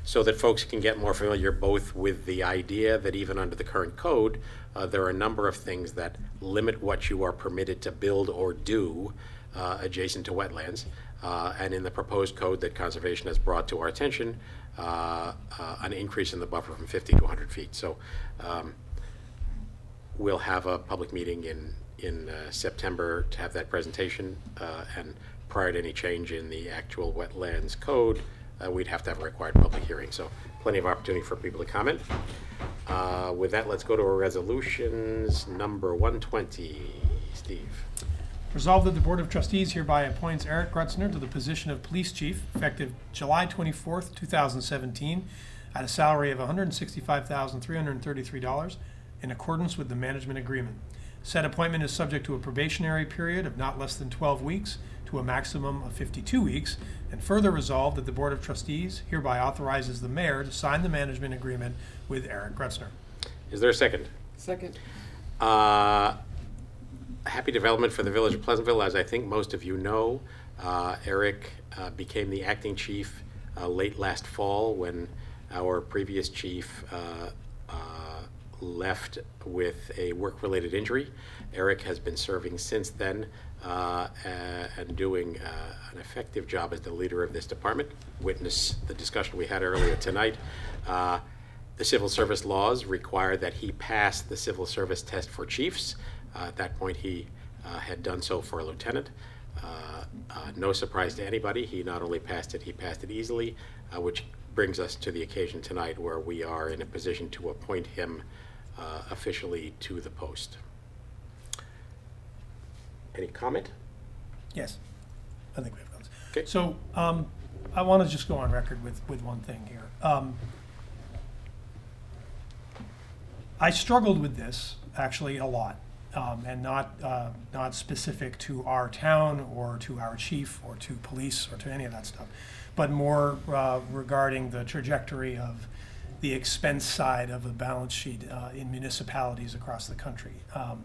so that folks can get more familiar both with the idea that even under the current code, there are a number of things that limit what you are permitted to build or do adjacent to wetlands. And in the proposed code that Conservation has brought to our attention, an increase in the buffer from 50 to 100 feet. So we'll have a public meeting in September to have that presentation, and prior to any change in the actual wetlands code, we'd have to have a required public hearing. So plenty of opportunity for people to comment. With that, let's go to our resolutions. Number 120, Steve. Resolved that the Board of Trustees hereby appoints Erik Grutzner to the position of Police Chief effective July 24th, 2017, at a salary of $165,333 in accordance with the management agreement. Said appointment is subject to a probationary period of not less than 12 weeks to a maximum of 52 weeks, and further resolved that the Board of Trustees hereby authorizes the mayor to sign the management agreement with Erik Grutzner. Is there a second? second. Happy development for the village of Pleasantville. As I think most of you know, Erik became the acting chief late last fall when our previous chief left with a work-related injury. Erik has been serving since then and doing an effective job as the leader of this department. Witness the discussion we had earlier tonight. The civil service laws require that he pass the civil service test for chiefs. At that point, he had done so for a lieutenant. No surprise to anybody, he not only passed it, he passed it easily, which brings us to the occasion tonight where we are in a position to appoint him officially to the post. Any comment? Yes, I think we have those. Okay. So I want to just go on record with one thing here. I struggled with this actually a lot, and not specific to our town or to our chief or to police or to any of that stuff, but more regarding the trajectory of the expense side of the balance sheet in municipalities across the country.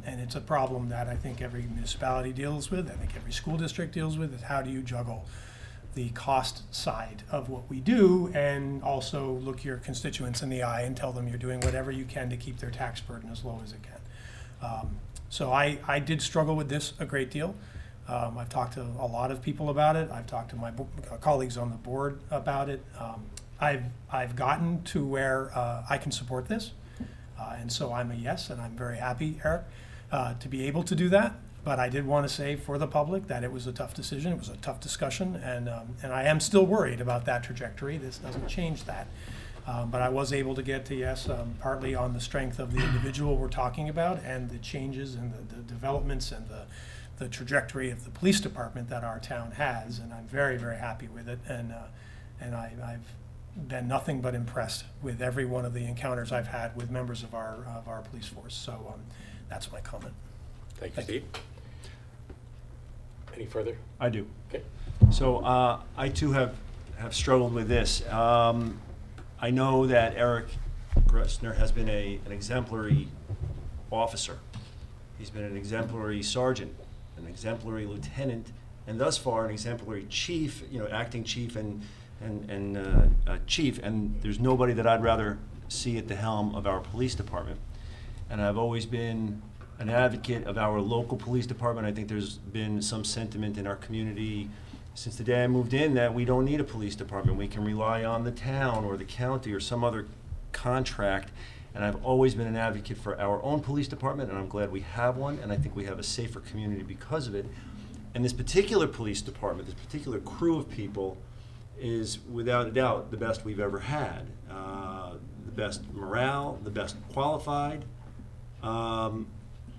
And it's a problem that I think every municipality deals with, I think every school district deals with, is how do you juggle the cost side of what we do and also look your constituents in the eye and tell them you're doing whatever you can to keep their tax burden as low as it can. So I did struggle with this a great deal. I've talked to a lot of people about it. I've talked to my colleagues on the board about it. I've gotten to where I can support this, and so I'm a yes, and I'm very happy, Eric, to be able to do that. But I did want to say for the public that it was a tough decision, it was a tough discussion, and I am still worried about that trajectory. This doesn't change that. But I was able to get to yes, partly on the strength of the individual we're talking about and the changes and the developments and the trajectory of the police department that our town has, and I'm very, very happy with it. And I've been nothing but impressed with every one of the encounters I've had with members of our police force. So that's my comment. Thank you, Steve. Any further? I do. Okay. So I too have struggled with this. I know that Erik Grutzner has been an exemplary officer. He's been an exemplary sergeant, an exemplary lieutenant, and thus far an exemplary chief, acting chief and chief. And there's nobody that I'd rather see at the helm of our police department. And I've always been an advocate of our local police department. I think there's been some sentiment in our community since the day I moved in that we don't need a police department. We can rely on the town or the county or some other contract. And I've always been an advocate for our own police department, and I'm glad we have one, and I think we have a safer community because of it. And this particular police department, this particular crew of people, is without a doubt the best we've ever had. The best morale, the best qualified.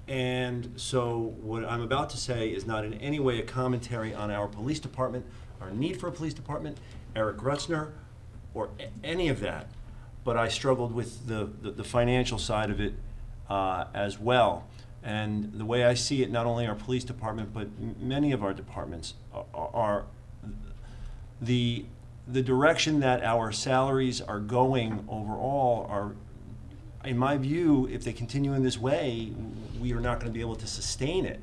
And so what I'm about to say is not in any way a commentary on our police department, our need for a police department, Erik Grutzner, or any of that. But I struggled with the financial side of it as well. And the way I see it, not only our police department, but many of our departments are the direction that our salaries are going overall are, in my view, if they continue in this way, we are not going to be able to sustain it.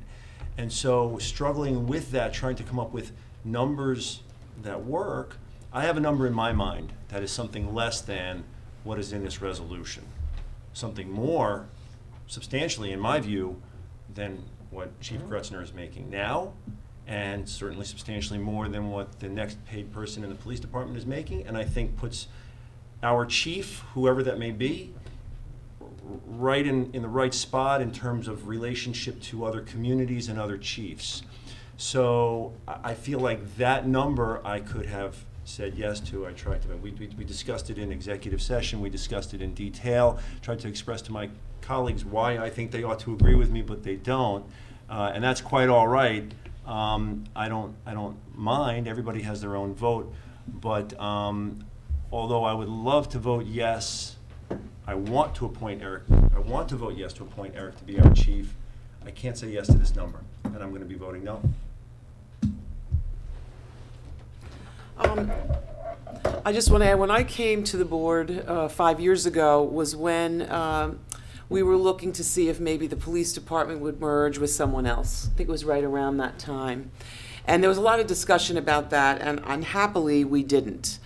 And so struggling with that, trying to come up with numbers that work, I have a number in my mind that is something less than what is in this resolution. Something more, substantially, in my view, than what Chief Grutzner is making now, and certainly substantially more than what the next paid person in the police department is making, and I think puts our chief, whoever that may be, right in the right spot in terms of relationship to other communities and other chiefs. So I feel like that number I could have said yes to. I tried to. We discussed it in executive session. We discussed it in detail. Tried to express to my colleagues why I think they ought to agree with me, but they don't, and that's quite all right. I don't mind. Everybody has their own vote, but although I would love to vote yes, I want to appoint Erik. I want to vote yes to appoint Erik to be our chief. I can't say yes to this number, and I'm going to be voting no. I just want to add, when I came to the board 5 years ago was when we were looking to see if maybe the police department would merge with someone else. I think it was right around that time. And there was a lot of discussion about that, and unhappily we didn't.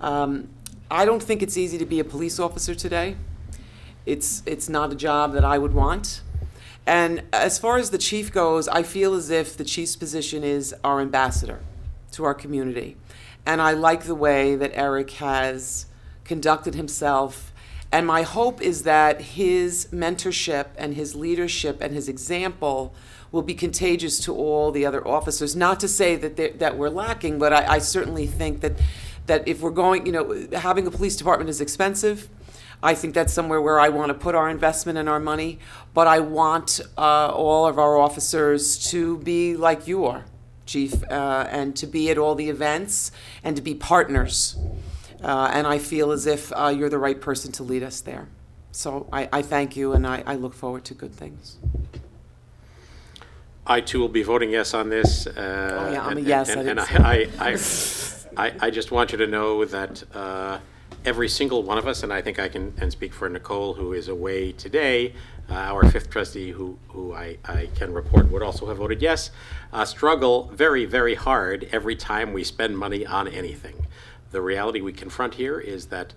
I don't think it's easy to be a police officer today. It's not a job that I would want. And as far as the chief goes, I feel as if the chief's position is our ambassador to our community. And I like the way that Erik has conducted himself And my hope is that his mentorship and his leadership and his example will be contagious to all the other officers. Not to say that we're lacking, but I certainly think that if we're going, having a police department is expensive. I think that's somewhere where I want to put our investment and our money. But I want all of our officers to be like you are, Chief, and to be at all the events and to be partners. And I feel as if you're the right person to lead us there. So I thank you, and I look forward to good things. I too will be voting yes on this. I'm a yes. And I just want you to know that every single one of us, and I think I can speak for Nicole, who is away today, our fifth trustee, who I can report would also have voted yes, struggle very, very hard every time we spend money on anything. The reality we confront here is that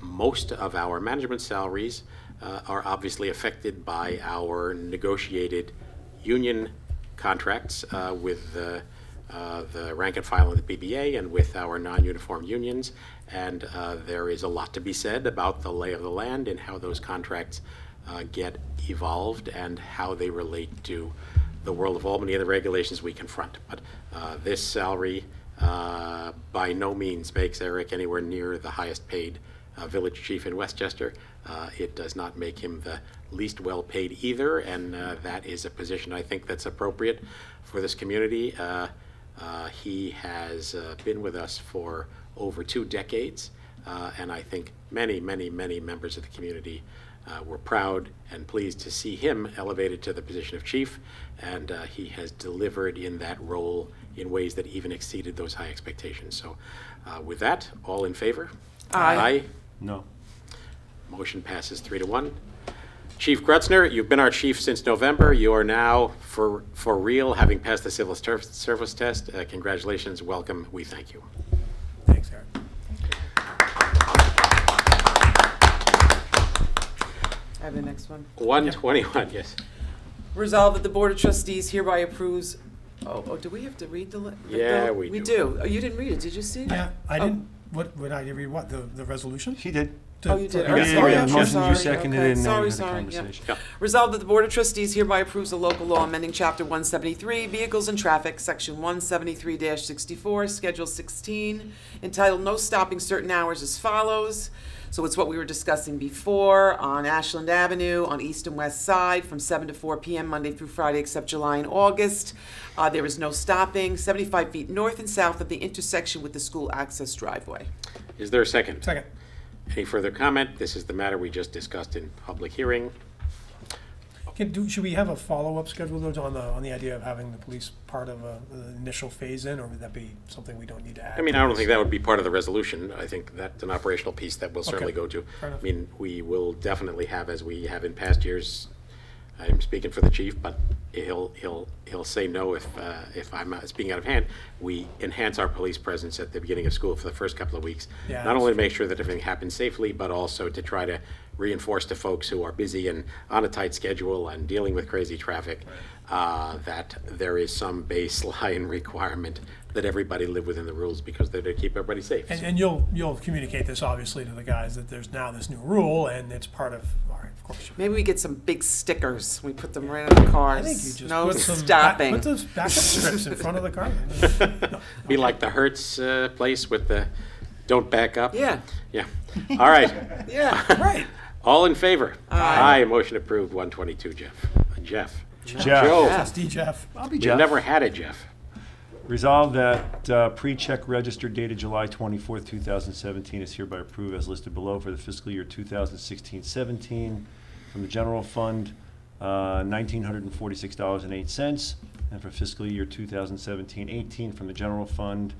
most of our management salaries are obviously affected by our negotiated union contracts with the rank and file and the PBA and with our non-uniform unions. And there is a lot to be said about the lay of the land and how those contracts get evolved and how they relate to the world of Albany and the regulations we confront. But this salary by no means makes Erik anywhere near the highest paid village chief in Westchester. It does not make him the least well paid either, and that is a position I think that's appropriate for this community. He has been with us for over 2 decades, and I think many, many, many members of the community were proud and pleased to see him elevated to the position of chief, and he has delivered in that role in ways that even exceeded those high expectations. So with that, all in favor? Aye. Aye. No. Motion passes 3-1. Chief Grutzner, you've been our chief since November. You are now, for real, having passed the civil service test. Congratulations, welcome, we thank you. Thanks, Erik. I have the next one. 121, yes. Resolved that the Board of Trustees hereby approves. Oh, do we have to read the? Yeah, bill? we do. We do. Oh, you didn't read it, did you see? Yeah, I didn't, what, would I read what, the resolution? He did. Oh, you did. You Oh, did. sorry, You I'm made a motion, sorry. you seconded it, and then we had a Sorry, yeah. conversation. Yeah. Resolved that the Board of Trustees hereby approves the local law amending Chapter 173, Vehicles and Traffic, Section 173-64, Schedule 16, entitled No Stopping Certain Hours as follows. So it's what we were discussing before on Ashland Avenue, on east and west side, from 7 to 4 p.m. Monday through Friday, except July and August. There is no stopping, 75 feet north and south of the intersection with the school access driveway. Is there a second? Second. Any further comment? This is the matter we just discussed in public hearing. Should we have a follow-up schedule though on the idea of having the police part of the initial phase-in, or would that be something we don't need to add? I mean, I don't think that would be part of the resolution. I think that's an operational piece that we'll certainly Okay. go to. Fair enough. I mean, we will definitely have, as we have in past years, I'm speaking for the chief, but he'll say no if I'm speaking out of hand. We enhance our police presence at the beginning of school for the first couple of weeks, Yeah, not only to make sure that everything happens safely, but also to try to reinforce to folks who are busy and on a tight schedule and dealing with crazy traffic that there is some baseline requirement that everybody live within the rules because they're to keep everybody safe. And you'll communicate this obviously to the guys that there's now this new rule and it's part of, all right, of course. Maybe we get some big stickers. We put them right on the cars. I think you just no put some stopping. put those backup strips in front of the car. Be like the Hertz place with the don't back up. Yeah. Yeah. All right. Yeah. Right. All in favor? Aye. Motion approved. 122, Jeff. Jeff. Jeff. Joe. Trustee Jeff. I'll be We've Jeff. never had a Jeff. Resolved that pre-check register dated July 24th, 2017 is hereby approved as listed below for the fiscal year 2016-17 from the general fund, $1,946.08, and for fiscal year 2017-18 from the general fund,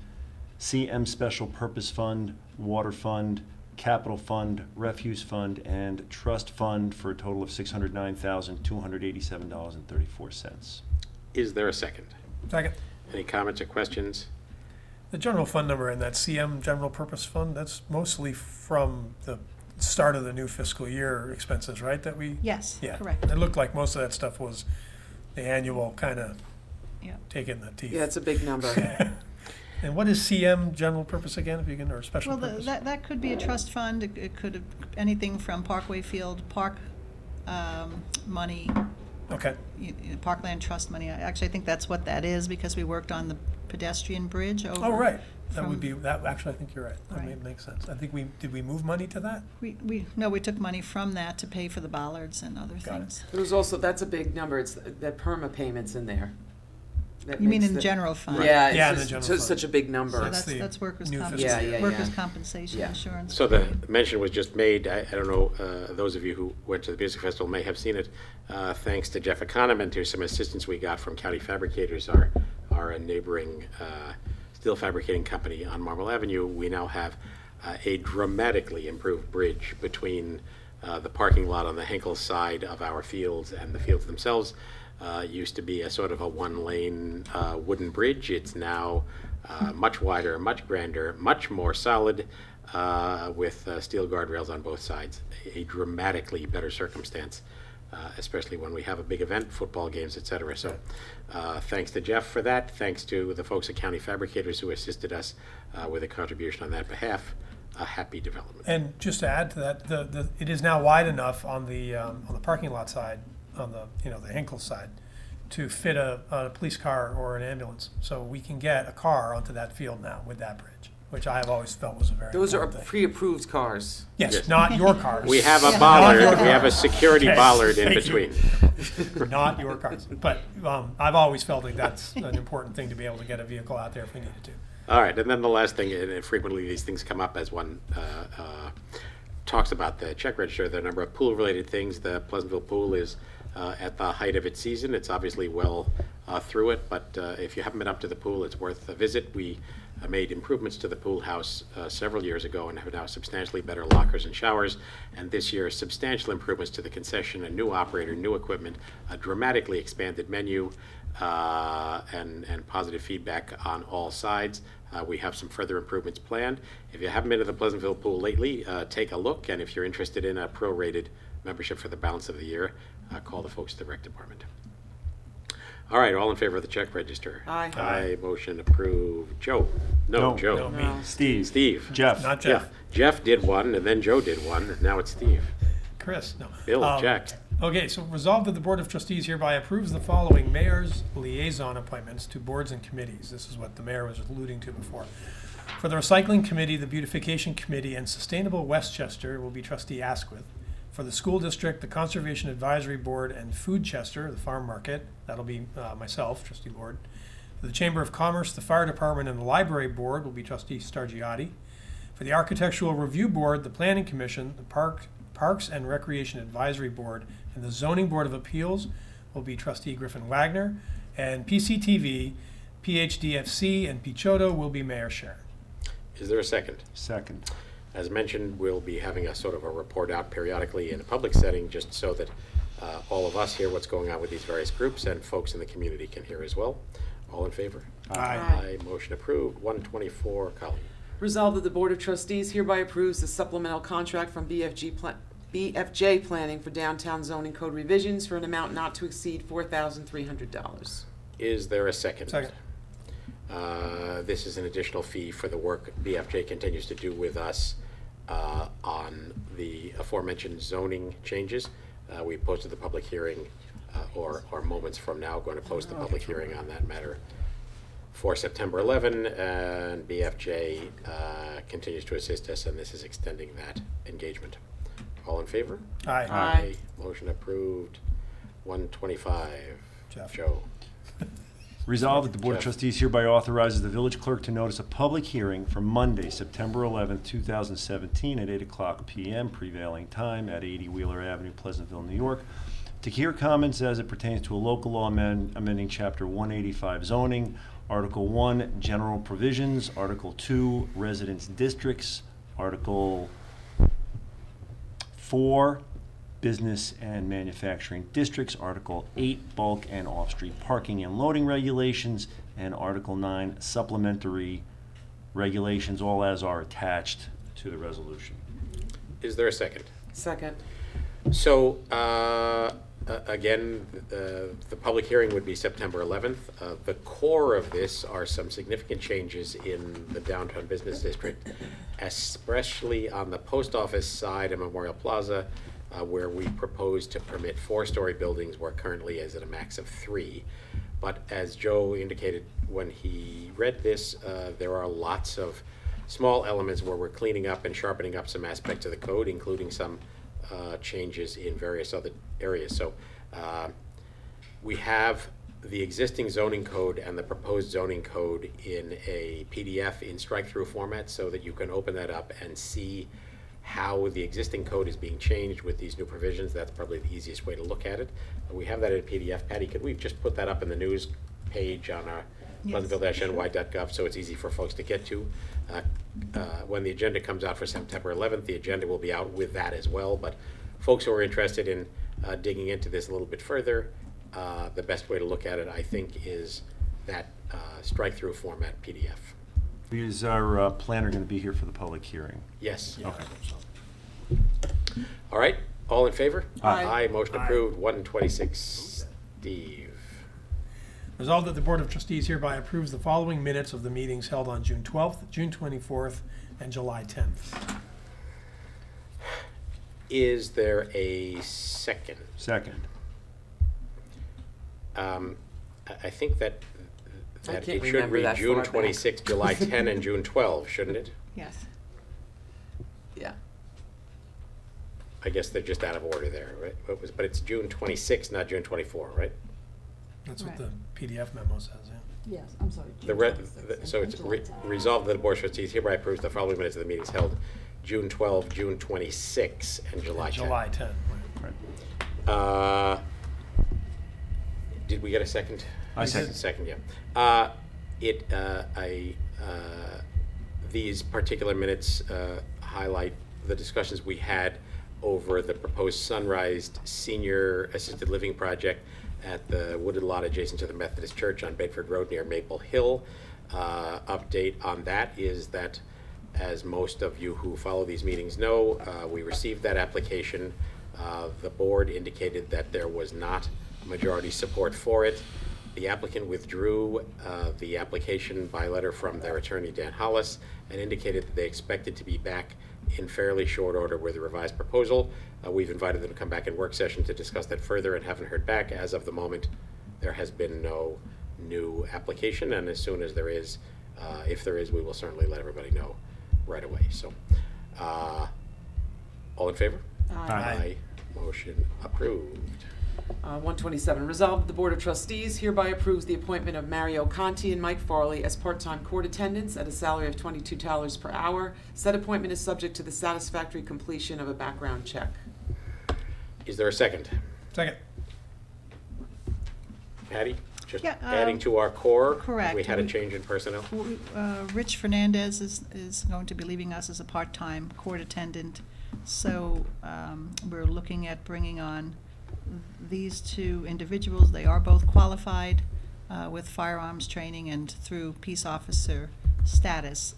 CM Special Purpose Fund, Water Fund, Capital Fund, Refuse Fund, and Trust Fund for a total of $609,287.34. Is there a second? Second. Any comments or questions? The general fund number in that CM general purpose fund, that's mostly from the start of the new fiscal year expenses, right? That we. Yes, Yeah. correct. It looked like most of that stuff was the annual kind of Yeah. taking the teeth. Yeah, it's a big number. And what is CM, general purpose again, if you can, or special Well, purpose? that could be a trust fund. It could have anything from Parkway Field Park money, Okay, Parkland Trust money. Actually, I think that's what that is because we worked on the pedestrian bridge over. oh, right. That would from- be, that, actually, I think you're right. That Right. makes sense. I think did we move money to that? We took money from that to pay for the bollards and other Got it. things. It was also, that's a big number, it's that perma payments in there. That You mean makes in the- general fund? Yeah, Yeah, in it's the general just fund. such a big number. So That's the that's workers' new comp, fiscal year. workers' Yeah. compensation Yeah. insurance. So the mention was just made, I don't know, those of you who went to the music festival may have seen it, thanks to Jeff Econom and to some assistance we got from County Fabricators, our neighboring steel fabricating company on Marble Avenue. We now have a dramatically improved bridge between the parking lot on the Henkel side of our fields and the fields themselves. Used to be a sort of a one-lane wooden bridge. It's now much wider, much grander, much more solid, with steel guardrails on both sides. A dramatically better circumstance, especially when we have a big event, football games, et cetera. So thanks to Jeff for that. Thanks to the folks at County Fabricators who assisted us with a contribution on that behalf. A happy development. And just to add to that, it is now wide enough on the parking lot side, on the, the Henkel side, to fit a police car or an ambulance. So we can get a car onto that field now with that bridge, which I have always felt was a very Those are important thing. pre-approved cars. Yes, Yes. not your cars. We have a Yeah. bollard, we have a security Okay. bollard in Thank you. between. Not your cars. But I've always felt like that's an important thing to be able to get a vehicle out there if we needed to. All right, and then the last thing, and frequently these things come up as one talks about the check register, the number of pool-related things. The Pleasantville Pool is at the height of its season. It's obviously well through it, but if you haven't been up to the pool, it's worth a visit. We made improvements to the pool house several years ago and have now substantially better lockers and showers. And this year, substantial improvements to the concession, a new operator, new equipment, a dramatically expanded menu, and positive feedback on all sides. We have some further improvements planned. If you haven't been to the Pleasantville Pool lately, take a look. And if you're interested in a prorated membership for the balance of the year, call the folks at the rec department. All right, all in favor of the check register? Aye. Aye, motion approved. Joe? No, Joe. No, me. No. Steve. Steve? Jeff. Not Jeff. Jeff did one, and then Joe did one, and now it's Steve. Chris, no. Bill, Jack. Okay, so resolved that the Board of Trustees hereby approves the following mayor's liaison appointments to boards and committees. This is what the mayor was alluding to before. For the Recycling Committee, the Beautification Committee, and Sustainable Westchester will be Trustee Asquith. For the School District, the Conservation Advisory Board, and Food Chester, the Farm Market, that'll be myself, Trustee Lord. For the Chamber of Commerce, the Fire Department, and the Library Board will be Trustee Stargiotti. For the Architectural Review Board, the Planning Commission, the Parks and Recreation Advisory Board, and the Zoning Board of Appeals will be Trustee Griffin Wagner. And PCTV, PHDFC, and Pichotto will be Mayor Sharon. Is there a second? Second. As mentioned, we'll be having a sort of a report out periodically in a public setting, just so that all of us hear what's going on with these various groups and folks in the community can hear as well. All in favor? Aye. Aye. Motion approved. 124, Colleen. Resolved that the Board of Trustees hereby approves the supplemental contract from BFJ Planning for downtown zoning code revisions for an amount not to exceed $4,300. Is there a second? Second. This is an additional fee for the work BFJ continues to do with us on the aforementioned zoning changes. We posted the public hearing, or moments from now, going to post the public hearing on that matter for September 11, and BFJ continues to assist us, and this is extending that engagement. All in favor? Aye. Aye. Motion approved. 125. Jeff. Joe. Resolved that the Board of Jeff. Trustees hereby authorizes the village clerk to notice a public hearing for Monday, September 11th, 2017 at 8:00 p.m. prevailing time at 80 Wheeler Avenue, Pleasantville, New York, to hear comments as it pertains to a local law amending Chapter 185 zoning, Article 1, general provisions, Article 2, residence districts, Article 4, business and manufacturing districts, Article 8, bulk and off-street parking and loading regulations, and Article 9, supplementary regulations, all as are attached to the resolution. Is there a second? Second. So, Again, the public hearing would be September 11th. The core of this are some significant changes in the downtown business district, especially on the post office side of Memorial Plaza, where we propose to permit 4-story buildings where currently is at a max of 3. But as Joe indicated when he read this, there are lots of small elements where we're cleaning up and sharpening up some aspects of the code, including some changes in various other areas. So we have the existing zoning code and the proposed zoning code in a PDF in strike-through format so that you can open that up and see how the existing code is being changed with these new provisions. That's probably the easiest way to look at it. We have that in a PDF. Patty, could we just put that up in the news page on our pleasantville-ny.gov so it's easy for folks to get to? When the agenda comes out for September 11th, the agenda will be out with that as well. But folks who are interested in digging into this a little bit further, the best way to look at it, I think, is that strike-through format PDF. Is our planner going to be here for the public hearing? Yes. Yeah. Okay. All right. All in favor? Aye. Aye. Motion approved. 126. Steve. Resolved that the Board of Trustees hereby approves the following minutes of the meetings held on June 12th, June 24th, and July 10th. Is there a second? Second. I think that I it can't should remember read that June far back. 26, July 10, and June 12, shouldn't it? Yes. Yeah. I guess they're just out of order there, right? But it's June 26, not June 24, right? That's what Right. the PDF memo says, yeah. Yes, I'm sorry. The June re- 26th So and it's July 10th. resolved that the Board of Trustees hereby approves the following minutes of the meetings held June 12, June 26, and July 10. July 10, right. Right. Did we get a second? I second. Second, yeah. These particular minutes highlight the discussions we had over the proposed Sunrise Senior Assisted Living Project at the wooded lot adjacent to the Methodist Church on Bedford Road near Maple Hill. Update on that is that, as most of you who follow these meetings know, we received that application. The board indicated that there was not majority support for it. The applicant withdrew the application by letter from their attorney, Dan Hollis, and indicated that they expected to be back in fairly short order with a revised proposal. We've invited them to come back in work session to discuss that further and haven't heard back. As of the moment, there has been no new application, and as soon as there is, if there is, we will certainly let everybody know right away. So, all in favor? Aye. Motion approved. 127, resolved, the Board of Trustees hereby approves the appointment of Mario Conti and Mike Farley as part-time court attendants at a salary of $22 per hour. Said appointment is subject to the satisfactory completion of a background check. Is there a second? Second. Patty? Just Yeah, adding to our core? correct. We had a change in personnel? Rich Fernandez is going to be leaving us as a part-time court attendant. So we're looking at bringing on these two individuals. They are both qualified with firearms training and through peace officer status.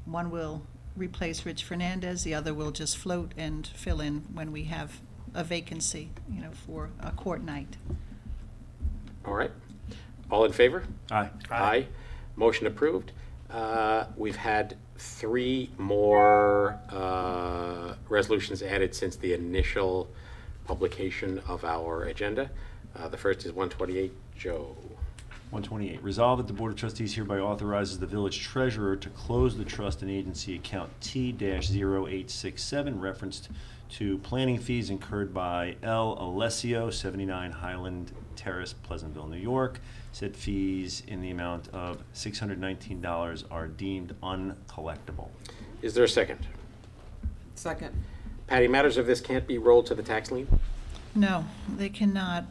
One will replace Rich Fernandez, the other will just float and fill in when we have a vacancy, for a court night. All right. All in favor? Aye. Aye. Motion approved. We've had 3 more resolutions added since the initial publication of our agenda. The first is 128. Joe. 128, resolve that the Board of Trustees hereby authorizes the village treasurer to close the trust and agency account T-0867 referenced to planning fees incurred by L. Alessio, 79 Highland Terrace, Pleasantville, New York. Said fees in the amount of $619 are deemed uncollectible. Is there a second? Second. Patty, matters of this can't be rolled to the tax lien? No, they cannot.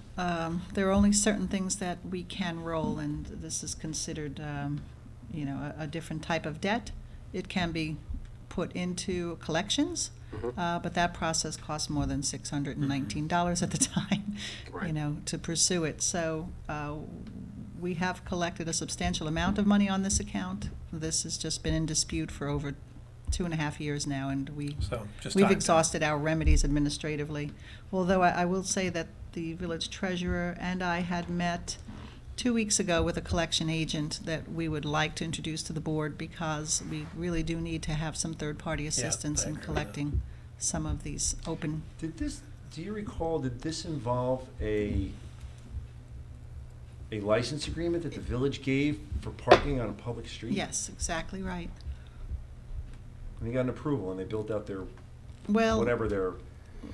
There are only certain things that we can roll, and this is considered, a different type of debt. It can be put into collections, but that process costs more than $619 at the time, Right. to pursue it. So we have collected a substantial amount of money on this account. This has just been in dispute for over 2.5 years now, and So just we've time. exhausted our remedies administratively. Although I will say that the village treasurer and I had met 2 weeks ago with a collection agent that we would like to introduce to the board, because we really do need to have some third-party assistance I in agree with that. collecting some of these open. Do you recall, did this involve a license agreement that the village gave for parking on a public street? Yes, exactly right. And they got an approval and they built out their, Well, whatever their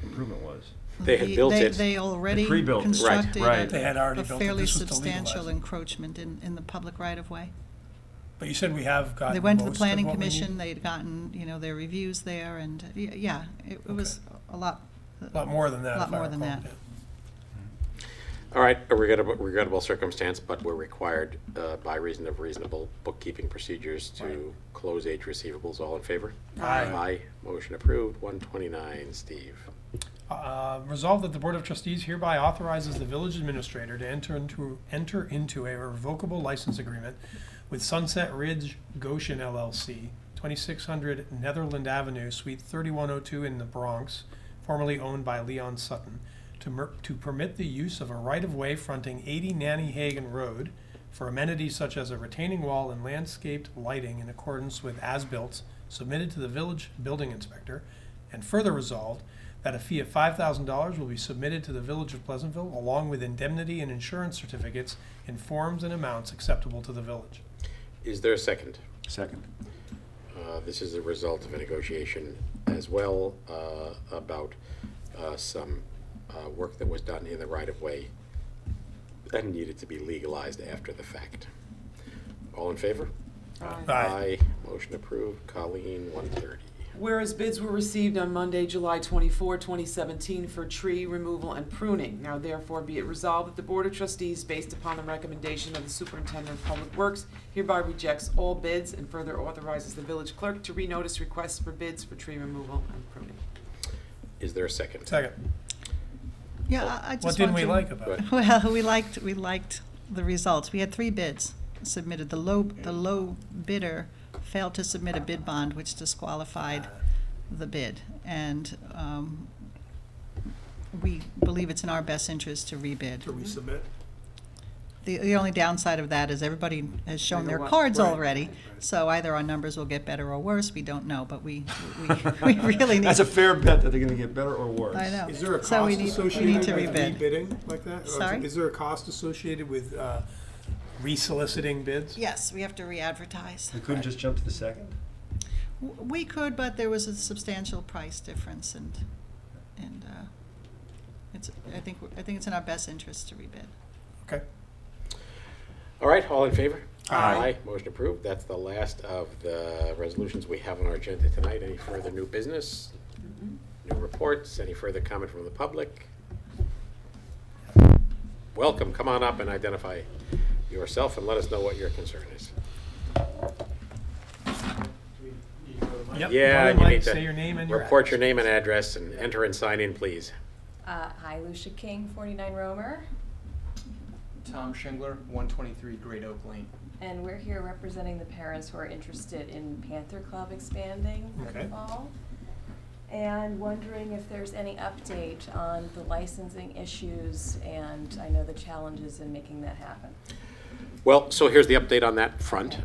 improvement was. They had built it. They already pre-built it. constructed Right. They had already a built it. fairly This was to substantial legalize it. encroachment in the public right-of-way. But you said we have gotten They went to the most of planning what we commission, need? they'd gotten, their reviews there, and, yeah, it was a lot. A lot more than that. A lot if I more than recall. that. All right, a regrettable circumstance, but we're required by reason of reasonable bookkeeping procedures to close age receivables. All in favor? Aye. Aye. Motion approved. 129, Steve. Resolved that the Board of Trustees hereby authorizes the village administrator to enter into a revocable license agreement with Sunset Ridge Goshen LLC, 2600 Netherland Avenue, Suite 3102 in the Bronx, formerly owned by Leon Sutton, to permit the use of a right-of-way fronting 80 Nannahagan Road for amenities such as a retaining wall and landscaped lighting in accordance with as-built submitted to the village building inspector, and further resolved that a fee of $5,000 will be submitted to the Village of Pleasantville along with indemnity and insurance certificates in forms and amounts acceptable to the village. Is there a second? Second. This is a result of a negotiation as well about some work that was done in the right-of-way and needed to be legalized after the fact. All in favor? Aye. Motion approved. Colleen, 130. Whereas bids were received on Monday, July 24, 2017 for tree removal and pruning. Now therefore be it resolved that the Board of Trustees, based upon the recommendation of the Superintendent of Public Works, hereby rejects all bids and further authorizes the village clerk to renotice requests for bids for tree removal and pruning. Is there a second? Second. Yeah, I just What didn't want we to- like about it? Well, we liked the results. We had 3 bids submitted. The low bidder failed to submit a bid bond, which disqualified the bid. And we believe it's in our best interest to rebid. To resubmit? The only downside of that is everybody has shown their Right. cards Right. already. So either our numbers will get better or worse, we don't know, but we really need. That's a fair bet that they're gonna get better or worse. I know. Is there a So we cost need associated to with rebid. rebidding like that? Or Sorry? Is there a cost associated with, Resoliciting bids? Yes, we have to re-advertise. We couldn't just jump to the second? We could, but there was a substantial price difference, and I think it's in our best interest to rebid. Okay. All right, all in favor? Aye. Motion approved. That's the last of the resolutions we have on our agenda tonight. Any further new business? New reports? Any further comment from the public? Welcome. Come on up and identify yourself and let us know what your concern is. Yep. Yeah, Go and you ahead, need to say your name and your report your address. name and address and enter and sign in, please. Hi, Lucia King, 49 Romer, Tom Schengler, 123 Great Oak Lane. and we're here representing the parents who are interested in Panther Club expanding for Okay. the fall. And wondering if there's any update on the licensing issues, and I know the challenges in making that happen. Well, so here's the update on that front.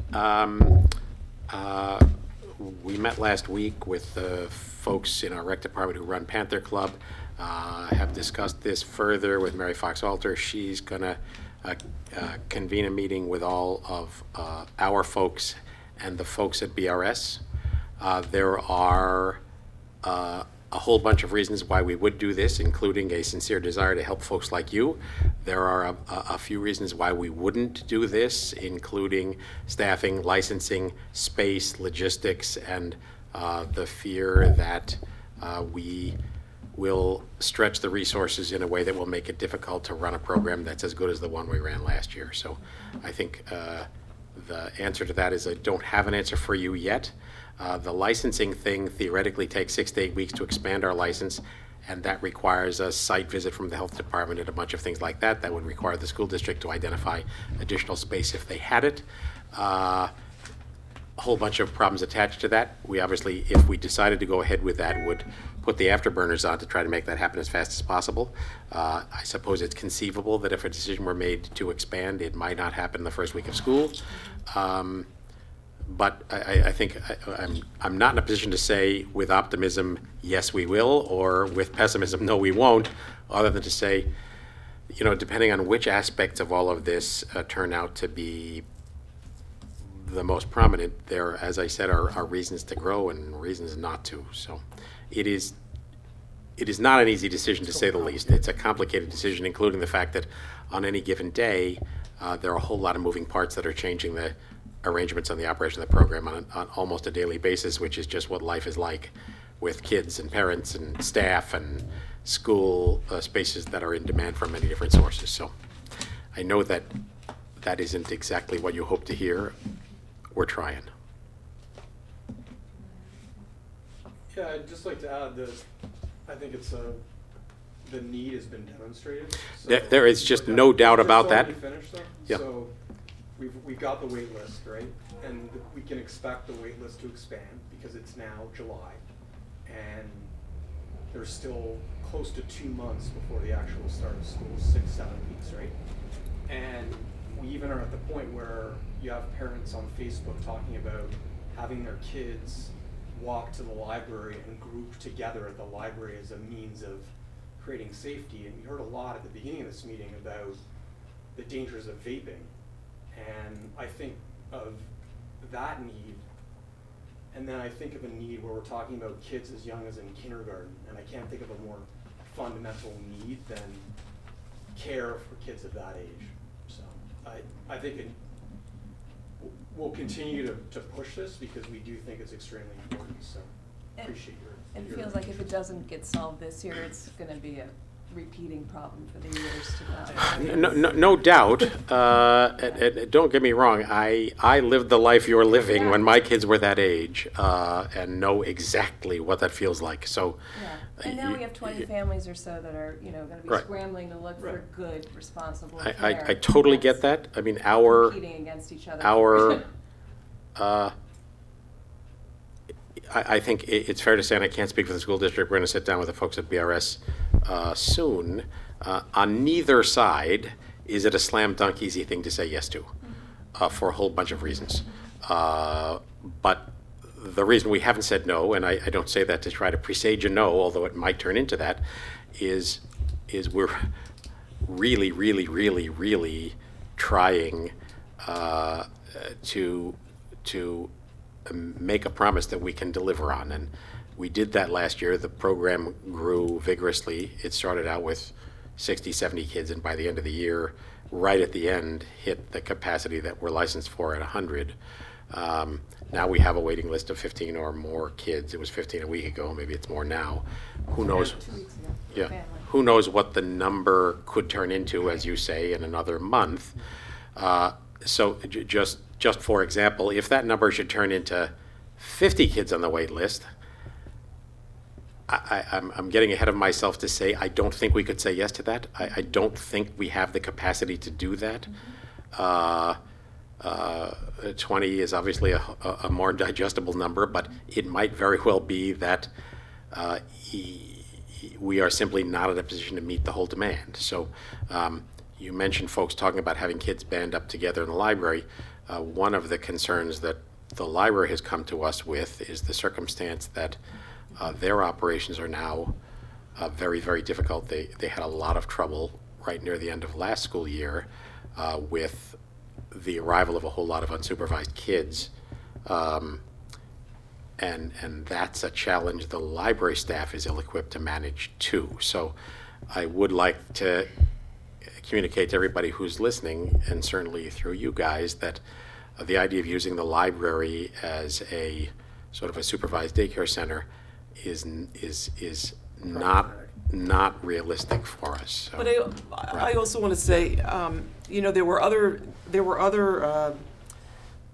We met last week with the folks in our rec department who run Panther Club, have discussed this further with Mary Fox Alter. She's going to convene a meeting with all of our folks and the folks at BRS. There are a whole bunch of reasons why we would do this, including a sincere desire to help folks like you. There are a few reasons why we wouldn't do this, including staffing, licensing, space, logistics, and the fear that we will stretch the resources in a way that will make it difficult to run a program that's as good as the one we ran last year. So I think the answer to that is I don't have an answer for you yet. The licensing thing theoretically takes 6 to 8 weeks to expand our license, and that requires a site visit from the health department and a bunch of things like that. That would require the school district to identify additional space if they had it. a whole bunch of problems attached to that. We obviously, if we decided to go ahead with that, would put the afterburners on to try to make that happen as fast as possible. I suppose it's conceivable that if a decision were made to expand, it might not happen the first week of school. But I think I'm not in a position to say with optimism, yes, we will, or with pessimism, no, we won't, other than to say, you know, depending on which aspects of all of this turn out to be the most prominent, there, as I said, are reasons to grow and reasons not to. So it is not an easy decision, to say the least. It's a complicated decision, including the fact that on any given day, there are a whole lot of moving parts that are changing the arrangements on the operation of the program on almost a daily basis, which is just what life is like with kids and parents and staff and school spaces that are in demand from many different sources. So I know that that isn't exactly what you hope to hear. We're trying. Yeah, I'd just like to add that I think it's the need has been demonstrated. So There is just no doubt about that. Just so we finish though. Yeah. So we've got the wait list, right? And we can expect the wait list to expand because it's now July. And there's still close to 2 months before the actual start of school, 6-7 weeks, right? And we even are at the point where you have parents on Facebook talking about having their kids walk to the library and group together at the library as a means of creating safety. And we heard a lot at the beginning of this meeting about the dangers of vaping. And I think of that need, and then I think of a need where we're talking about kids as young as in kindergarten, and I can't think of a more fundamental need than care for kids of that age. So I think we'll continue to push this because we do think it's extremely important. So appreciate your. It feels like if it doesn't get solved this year, it's going to be a repeating problem for the years to come. No doubt. Don't get me wrong. I lived the life you're living when my kids were that age, and know exactly what that feels like. So, Yeah. And now we have 20 families or so that are, going to be Right. scrambling to look for good, responsible care. I totally get that. I mean, Competing against each other. I think it's fair to say, and I can't speak for the school district, we're going to sit down with the folks at BRS soon. On neither side is it a slam dunk easy thing to say yes to, for a whole bunch of reasons. But the reason we haven't said no, and I don't say that to try to presage a no, although it might turn into that, is we're really, really, really, really trying to make a promise that we can deliver on. And we did that last year. The program grew vigorously. It started out with 60, 70 kids, and by the end of the year, right at the end, hit the capacity that we're licensed for at 100. Now we have a waiting list of 15 or more kids. It was 15 a week ago. Maybe it's more now. Who knows? 2 weeks ago. Yeah. Family. Who knows what the number could turn into, as you say, in another month. So just for example, if that number should turn into 50 kids on the wait list, I'm getting ahead of myself to say I don't think we could say yes to that. I don't think we have the capacity to do that. 20 is obviously a more digestible number, but it might very well be that we are simply not in a position to meet the whole demand. So you mentioned folks talking about having kids band up together in the library. One of the concerns that the library has come to us with is the circumstance that their operations are now very, very difficult. They had a lot of trouble right near the end of last school year with the arrival of a whole lot of unsupervised kids. And that's a challenge the library staff is ill-equipped to manage too. So I would like to communicate to everybody who's listening, and certainly through you guys, that the idea of using the library as a sort of a supervised daycare center is not realistic for us. So, But I also want to say, there were other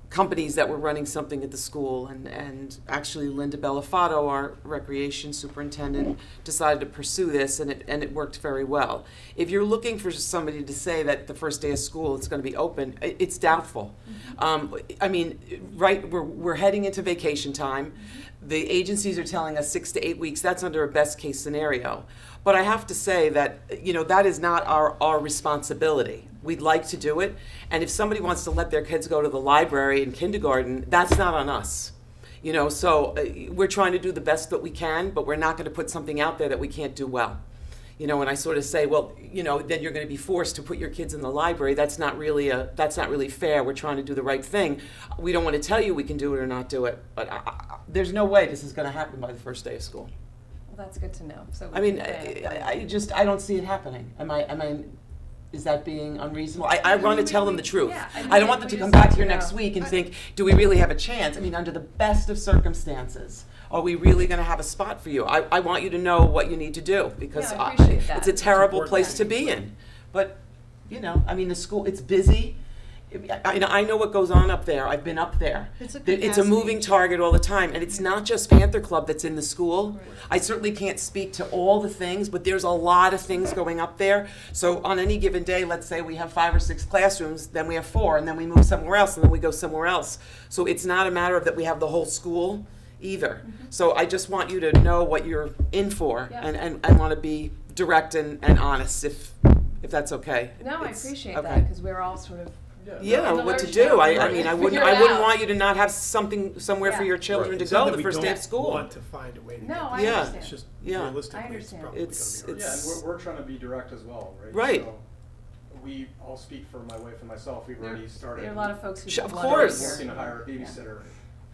companies that were running something at the school, and actually Linda Bellafato, our recreation superintendent, decided to pursue this, and it worked very well. If you're looking for somebody to say that the first day of school it's going to be open, it's doubtful. I mean, right, we're heading into vacation time. The agencies are telling us 6 to 8 weeks. That's under a best case scenario. But I have to say that, you know, that is not our responsibility. We'd like to do it. And if somebody wants to let their kids go to the library in kindergarten, that's not on us. You know, so we're trying to do the best that we can, but we're not going to put something out there that we can't do well. You know, and I sort of say, well, you know, then you're going to be forced to put your kids in the library. That's not really fair. We're trying to do the right thing. We don't want to tell you we can do it or not do it, but there's no way this is going to happen by the first day of school. Well, that's good to know. So I mean, I don't see it happening. Is that being unreasonable? I want to tell them the truth. Yeah, I don't want them to come back here next week and think, do we really have a chance? I mean, under the best of circumstances, are we really going to have a spot for you? I want you to know what you need to do, because I appreciate that. it's a terrible place to be in. But, you know, I mean, the school, it's busy. I know what goes on up there. I've been up there. It's a It's a capacity. moving target all the time, and it's not just Panther Club that's in the school. I certainly can't speak to all the things, but there's a lot of things going up there. So on any given day, let's say we have 5 or 6 classrooms, then we have 4, and then we move somewhere else, and then we go somewhere else. So it's not a matter of that we have the whole school either. So I just want you to know what you're in for, Yeah. and I want to be direct and honest, if that's okay. No, I It's- appreciate okay. that, because we're all sort of Yeah, in the what to lurch do. now. I mean, I wouldn't Figure it out. want you to not have something somewhere for Yeah. your children Right. to It's not go that the we first day of don't school. want to find a way to No, get I there. Yeah. understand. It's just Yeah. realistically, I it's understand. probably going to It's- be hard. Yeah, it's- and we're trying to be direct as well, right? Right. So I'll speak for my wife and myself, we've already started. There are a lot of folks who Of want to course. hear. Working to hire a babysitter.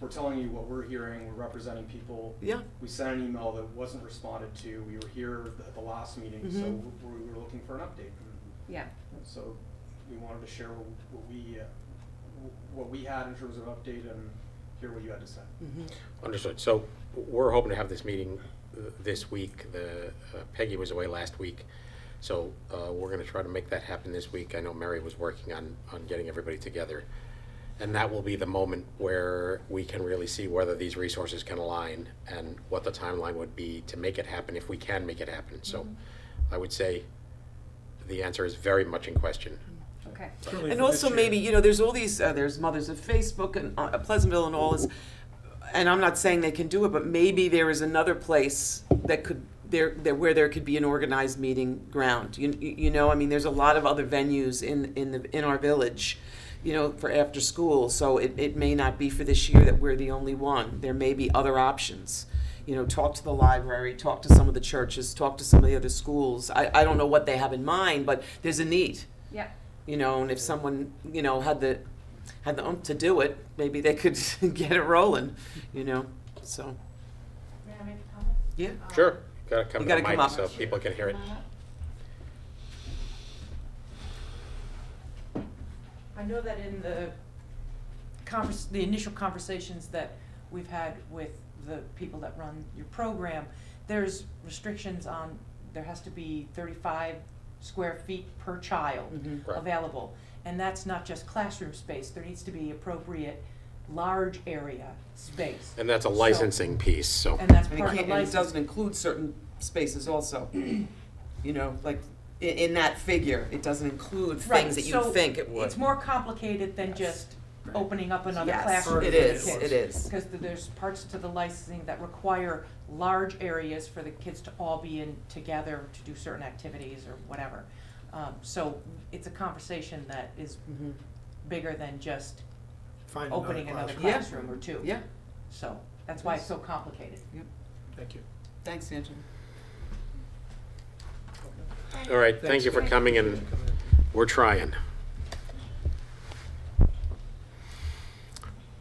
We're telling you what we're hearing, we're representing people. Yeah. We sent an email that wasn't responded to, we were here at the last meeting, so Mhm. we were looking for an update. Yeah. So we wanted to share what we had in terms of update and hear what you had to say. Understood. So we're hoping to have this meeting this week. Peggy was away last week, so we're going to try to make that happen this week. I know Mary was working on getting everybody together, and that will be the moment where we can really see whether these resources can align and what the timeline would be to make it happen, if we can make it happen. So I would say the answer is very much in question. Okay. Certainly And for this also year. maybe, you know, there's all these, there's Mothers of Facebook and Pleasantville and all this, and I'm not saying they can do it, but maybe there is another place that could, where there could be an organized meeting ground. You know, I mean, there's a lot of other venues in our village, you know, for after school, so it may not be for this year that we're the only one. There may be other options. You know, talk to the library, talk to some of the churches, talk to some of the other schools. I don't know what they have in mind, but there's a need. Yeah. You know, and if someone, you know, had the oomph to do it, maybe they could get it rolling, you know, so, May I make a comment? yeah. Sure. Gotta come You to the gotta come mic up. so people can hear it. I know that in the initial conversations that we've had with the people that run your program, there's restrictions on, there has to be 35 square feet per child Right. available. And that's not just classroom space, there needs to be appropriate large area space. And that's a So- licensing piece, so. And that's And part of the it license. doesn't include certain spaces also, you know, like, in that figure, it doesn't include Right, things that you so think it would. It's more complicated than just opening up another classroom. Yes, it for the is, kids. it is. Because there's parts to the licensing that require large areas for the kids to all be in together to do certain activities or whatever. So it's a conversation that is Mhm. bigger than just Find opening another classroom. classroom or two. Yeah, So that's why it's so complicated. Thank you. thanks, Angela. All right, thank you for coming, and we're trying.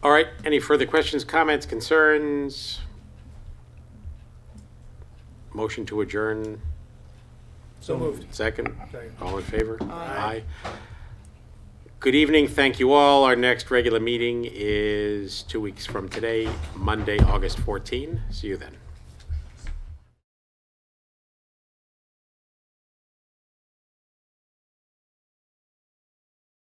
All right, any further questions, comments, concerns? Motion to adjourn, So moved. second? Second. All in favor? Aye. Good evening, thank you all. Our next regular meeting is 2 weeks from today, Monday, August 14. See you then.